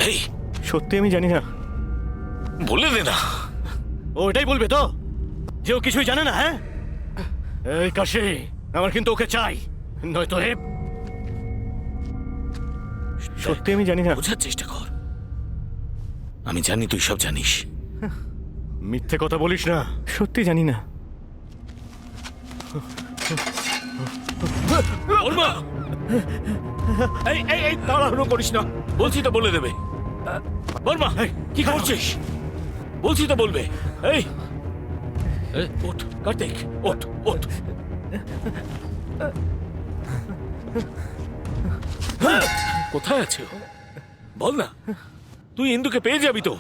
এই সত্যি আমি জানি না। বলে দে না। ও এটাই বলবে তো যে ও কিছুই জানে না? হ্যাঁ এই কাশি, আমার কিন্তু ওকে চাই, নয়তো সত্যি আমি জানি না। বোঝার চেষ্টা কর। আমি জানি তুই সব জানিস। মিথ্যে কথা বলিস না। সত্যি জানি না। বর্মা, এই এই এই তাড়াহুড়ো করিস না, বলছি তো বলে দেবে। বর্মা কি করছিস? বলছি তো বলবে। এই ওঠ কার্তিক, ওঠ ওঠ। কোথায় আছে ও? বল না, তুই ইন্দুকে পেয়ে যাবি তো।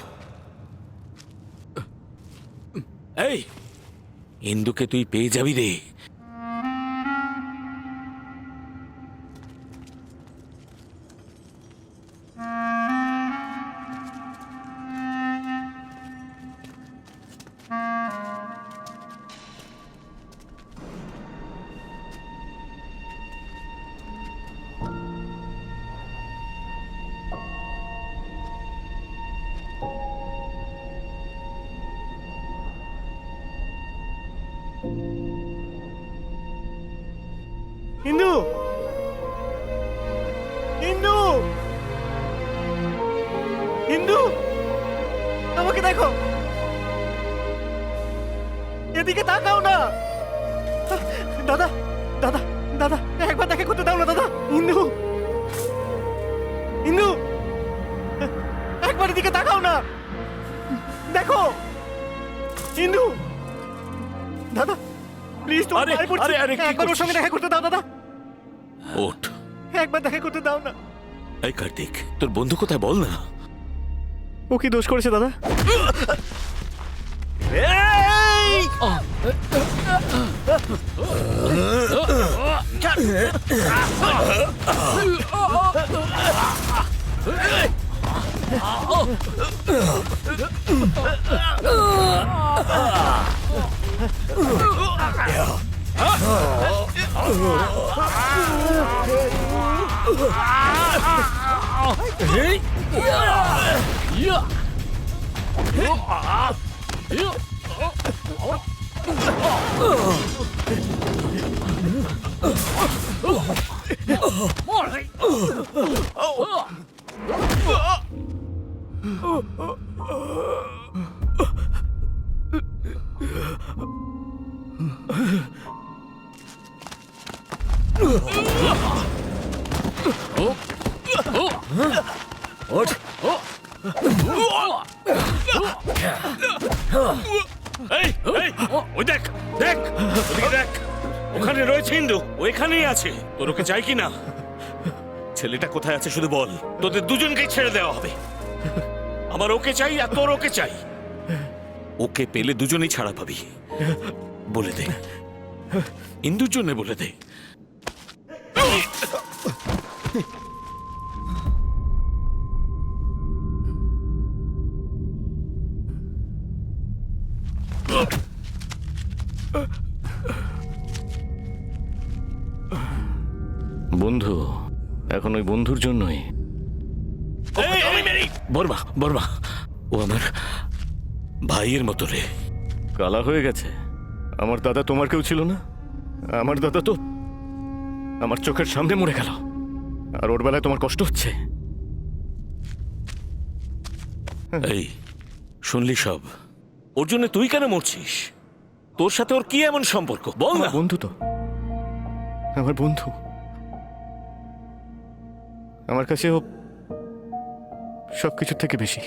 এই ইন্দুকে তুই পেয়ে যাবি রে। ইন্দু, ইন্দু, ইন্দু, আমাকে দেখো, এদিকে তাকাও না। দাদা, দাদা, দাদা, একবার দেখা করতে দাও না দাদা। ইন্দু, ইন্দু, একবার এদিকে তাকাও না, দেখো। ইন্দু, দাদা প্লিজ, তোমার আরে, পায়ে পড়ছি, আরে, আরে, কি একবার ওর সঙ্গে করছিস? দেখা করতে দাও দাদা, ওঠ। একবার দেখা করতে দাও না। এই কার্তিক, তোর বন্ধু কোথায় বল না। ও কি দোষ করেছে দাদা? ওঠ। এই এই ওই দেখ, দেখ ওদিকে দেখ, ওখানে রয়েছে ইন্দু, ও এখানেই আছে। তোর ওকে চাই কি না? ছেলেটা কোথায় আছে শুধু বল, তোদের দুজনকেই ছেড়ে দেওয়া হবে। আমার ওকে চাই আর তোর ওকে চাই। ওকে পেলে দুজনেই ছাড়া পাবি। বলে দে, ইন্দুর জন্য বলে দে। বন্ধু, এখন ওই বন্ধুর জন্যই। বর্মা, বর্মা, ও আমার ভাইয়ের মতো রে। কালা হয়ে গেছে। আমার দাদা তোমার কেউ ছিল না? আমার দাদা তো আমার চোখের সামনে মরে গেল, আর ওর বেলায় তোমার কষ্ট হচ্ছে। এই শুনলি সব? ওর জন্য তুই কেন মরছিস? তোর সাথে ওর কি এমন সম্পর্ক বল না? বন্ধু তো, আমার বন্ধু। আমার কাছে ও সবকিছুর থেকে বেশি।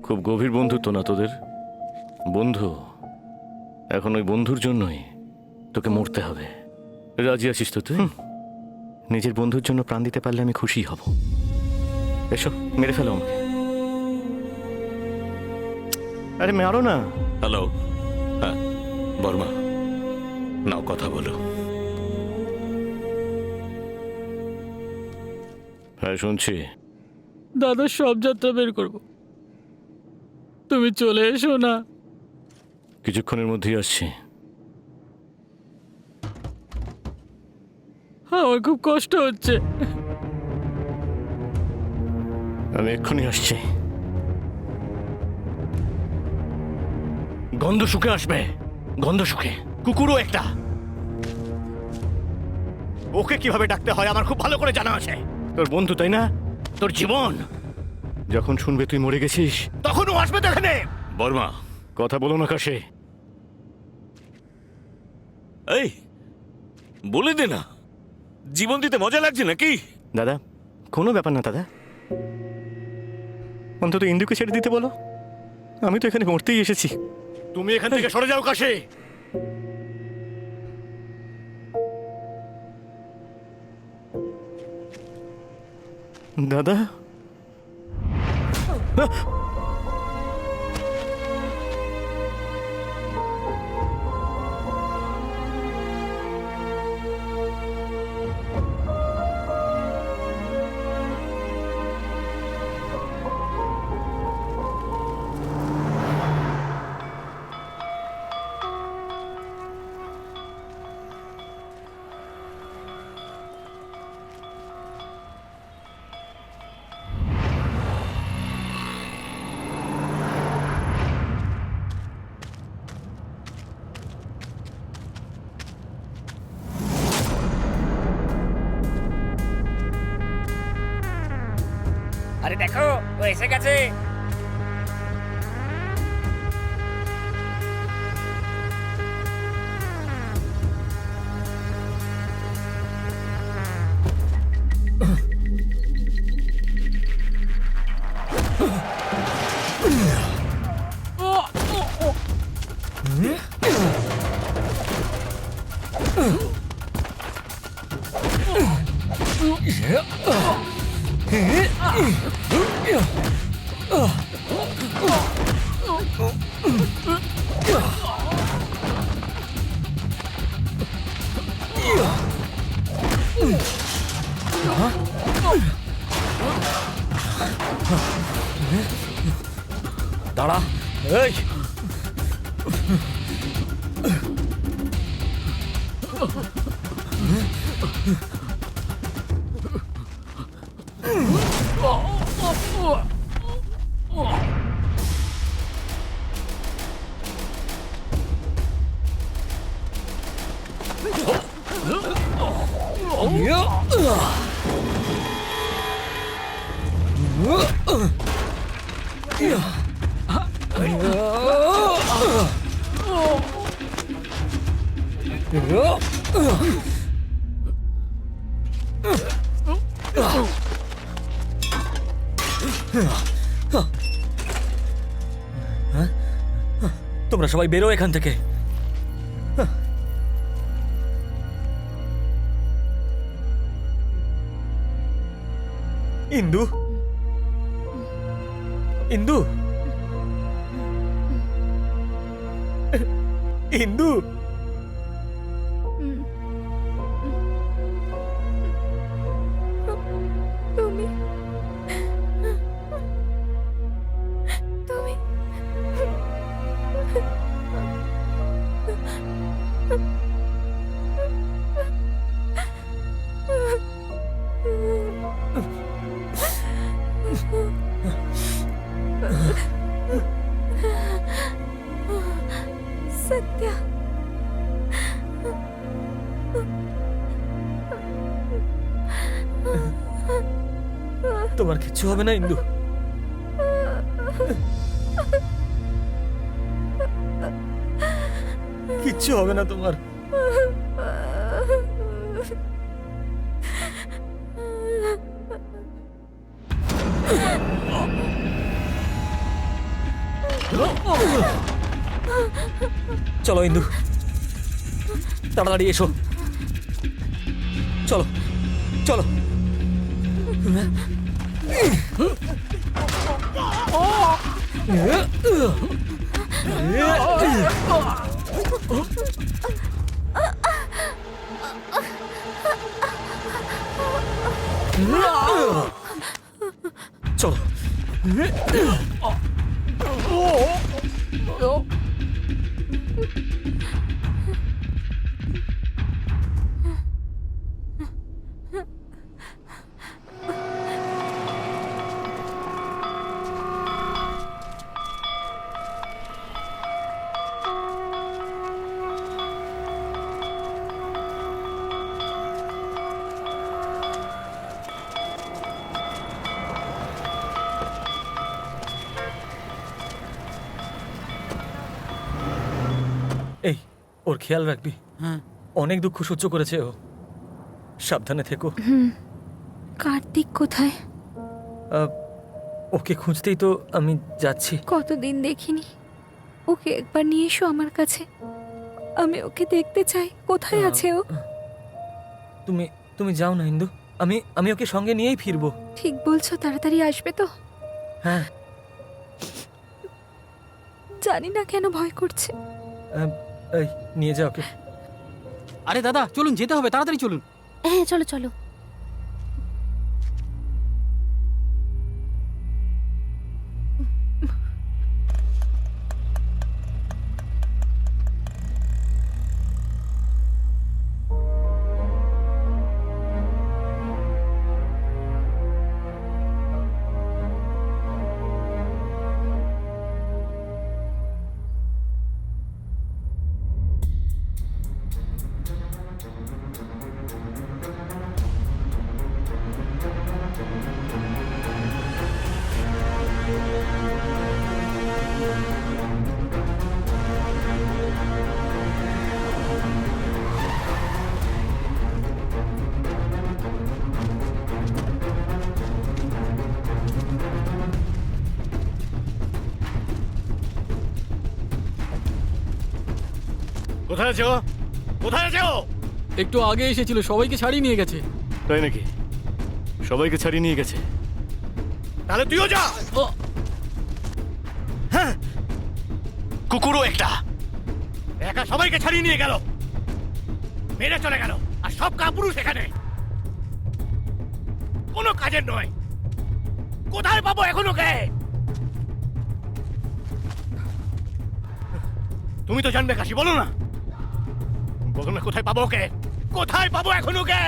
খুব গভীর বন্ধুত্ব না তোদের? বন্ধু এখন ওই বন্ধুর জন্যই তোকে মরতে হবে। রাজি আছিস তো তুই? নিজের বন্ধুর জন্য প্রাণ দিতে পারলে আমি খুশি হব। এসো মেরে ফেলো আমাকে। আরে মারো না। হ্যালো, হ্যাঁ বর্মা, নাও কথা বলো। হ্যাঁ শুনছি। দাদা সব যাত্রা বের করবো, তুমি চলে এসো না। কিছুক্ষণের মধ্যেই আসছি। আমার খুব কষ্ট হচ্ছে। আমি এক্ষুনি আসছি। গন্ধ শুকে আসবে, গন্ধ শুকে। কুকুরও একটা। ওকে কিভাবে ডাকতে হয় আমার খুব ভালো করে জানা আছে। তোর বন্ধু তাই না? তোর জীবন যখন শুনবে তুই মরে গেছিস তখন ও আসবে তো এখানে। বর্মা, কথা বলো না কাশে। এই বলে দে না, জীবন দিতে মজা লাগছে নাকি? দাদা কোনো ব্যাপার না দাদা, অন্তত ইন্দুকে ছেড়ে দিতে বলো। আমি তো এখানে মরতেই এসেছি। তুমি এখান থেকে সরে যাও কাশে। দাদা আরে দেখো, ও এসে গেছে। দাঁড়া। এই তোমরা সবাই বেরো এখান থেকে। ইন্দু, ইন্দু, ইন্দু। তুমি তুমি সত্য। তোমার কিচ্ছু হবে না ইন্দু। কিচ্ছু হবে না তোমার। চলো ইন্দু, তাড়াতাড়ি এসো, চলো চলো। চলো। এই, ওর খেয়াল রাখবি। হ্যাঁ, অনেক দুঃখ সহ্য করেছে ও, সাবধানে থেকো। কার্তিক কোথায়? ওকে খুঁজতেই তো আমি যাচ্ছি। কতদিন দেখিনি ওকে, একবার নিয়ে এসো আমার কাছে, আমি ওকে দেখতে চাই। কোথায় আছে ও? তুমি তুমি যাও না ইন্দু, আমি ওকে সঙ্গে নিয়েই ফিরবো। ঠিক বলছো, তাড়াতাড়ি আসবে তো? হ্যাঁ। জানি না কেন ভয় করছে। এই নিয়ে যা ওকে। আরে দাদা চলুন, যেতে হবে, তাড়াতাড়ি চলুন। হ্যাঁ চলো চলো। কোথায় আছো? কোথায় আছো? একটু আগে এসেছিল, সবাইকে ছাড়িয়ে নিয়ে গেছে। তাই নাকি? সবাইকে ছাড়িয়ে নিয়ে গেছে? তাহলে তুইও যা। হ্যাঁ, কুকুরও একটা একা সবাইকে ছাড়িয়ে নিয়ে গেল, মেরে চলে গেল, আর সব কাপুরুষ এখানে কোনো কাজের নয়। কোথায় পাবো এখন ওকে? তুমি তো জানবে কাশি, বলো না, বলো না কোথায় পাবো ওকে? কোথায় পাবো এখন ওকে?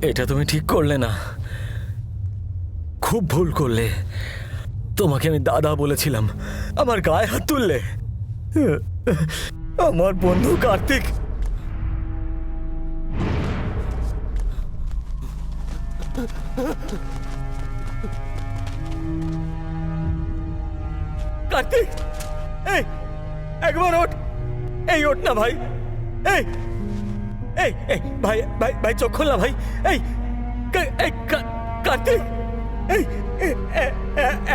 এটা তুমি ঠিক করলে না, খুব ভুল করলে। তোমাকে আমি দাদা বলেছিলাম, আমার গায়ে হাত তুললে। আমার বন্ধু কার্তিক, কার্তিক, এই একবার ওঠ। এই ওঠ না ভাই, এই এই এই ভাই ভাই ভাই চোখ খোল না ভাই। এই কার্তিক, এই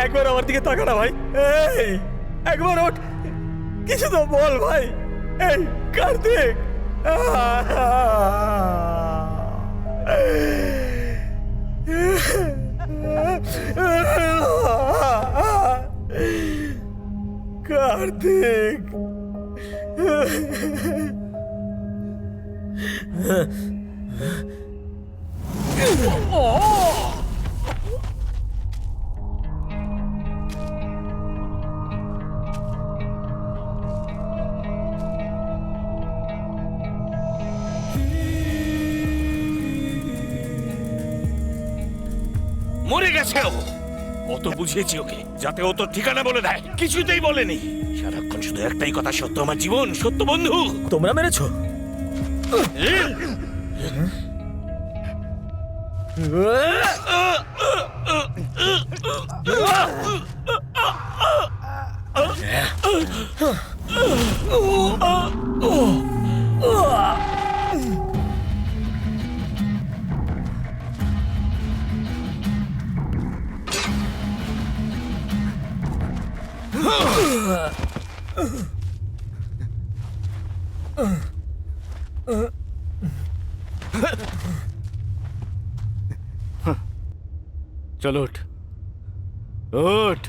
একবার আমার দিকে তাকা না ভাই। এই একবার ওঠ, কিছু তো বল ভাই। এই কার্তিক, কার্তিক, মরে গেছে ও। কত বুঝিয়েছি ওকে যাতে ও তোর ঠিকানা বলে দেয়, কিছুতেই বলেনি। সারাক্ষণ শুধু একটাই কথা, সত্য আমার জীবন, সত্য বন্ধু। তোমরা মেরেছো? চলো ওঠ, ওঠ।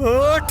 ওঠ।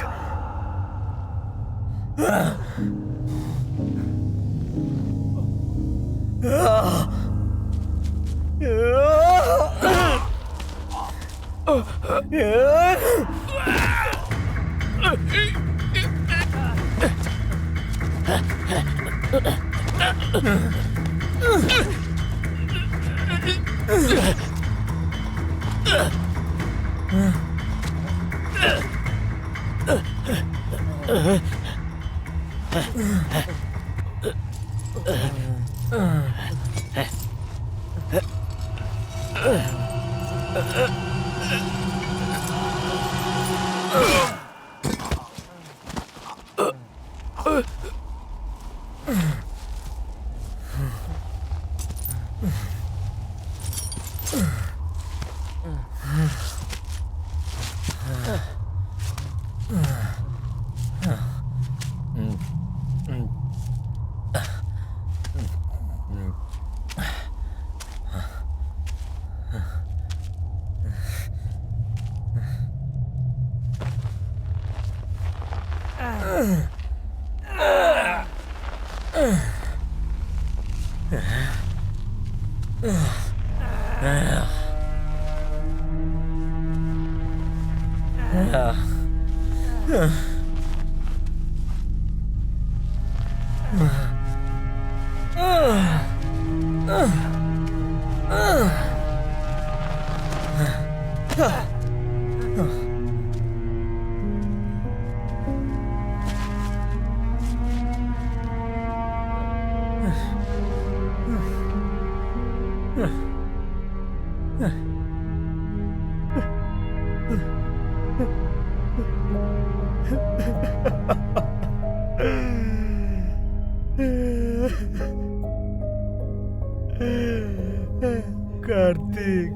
কার্তিক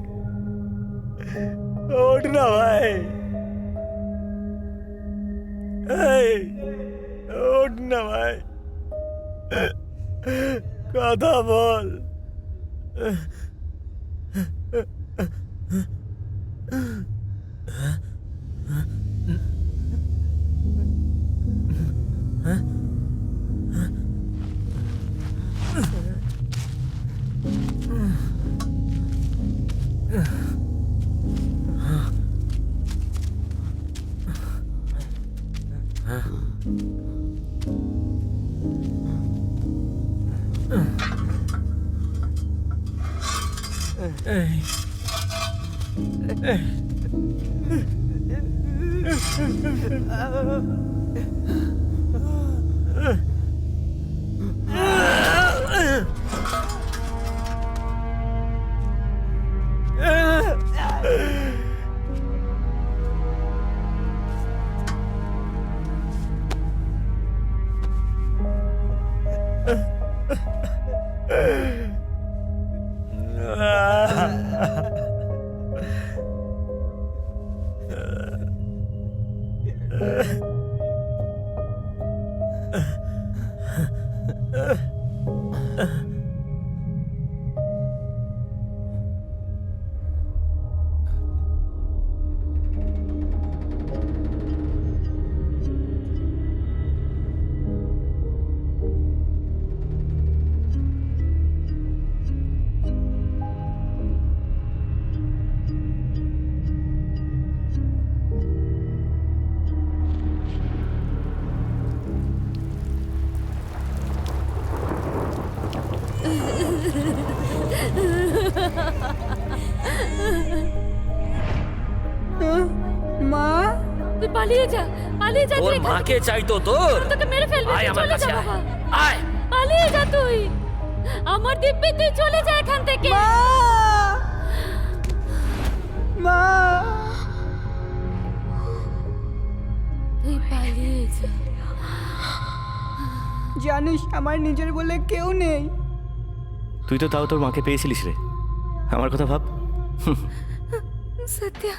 ওঠ না ভাই, এই ওঠ না ভাই, কথা বল। মা, তুই পালিয়ে যা, পালিয়ে যা। তোর মাকে চাই তো তোর। তোকে মেরে ফেলবে, আয় তুই আমার চলে কাছে যা আয়। বাবা। আয়। পালিয়ে যা তুই, আমার দিব্যি তুই চলে যা এখান থেকে। মা, তুই পালিয়ে যা। জানিস আমার নিজের বলে কেউ নেই। তুই তো তাও তোর মাকে পেয়েছিলিস রে, আমার কথা ভাব। সত্যা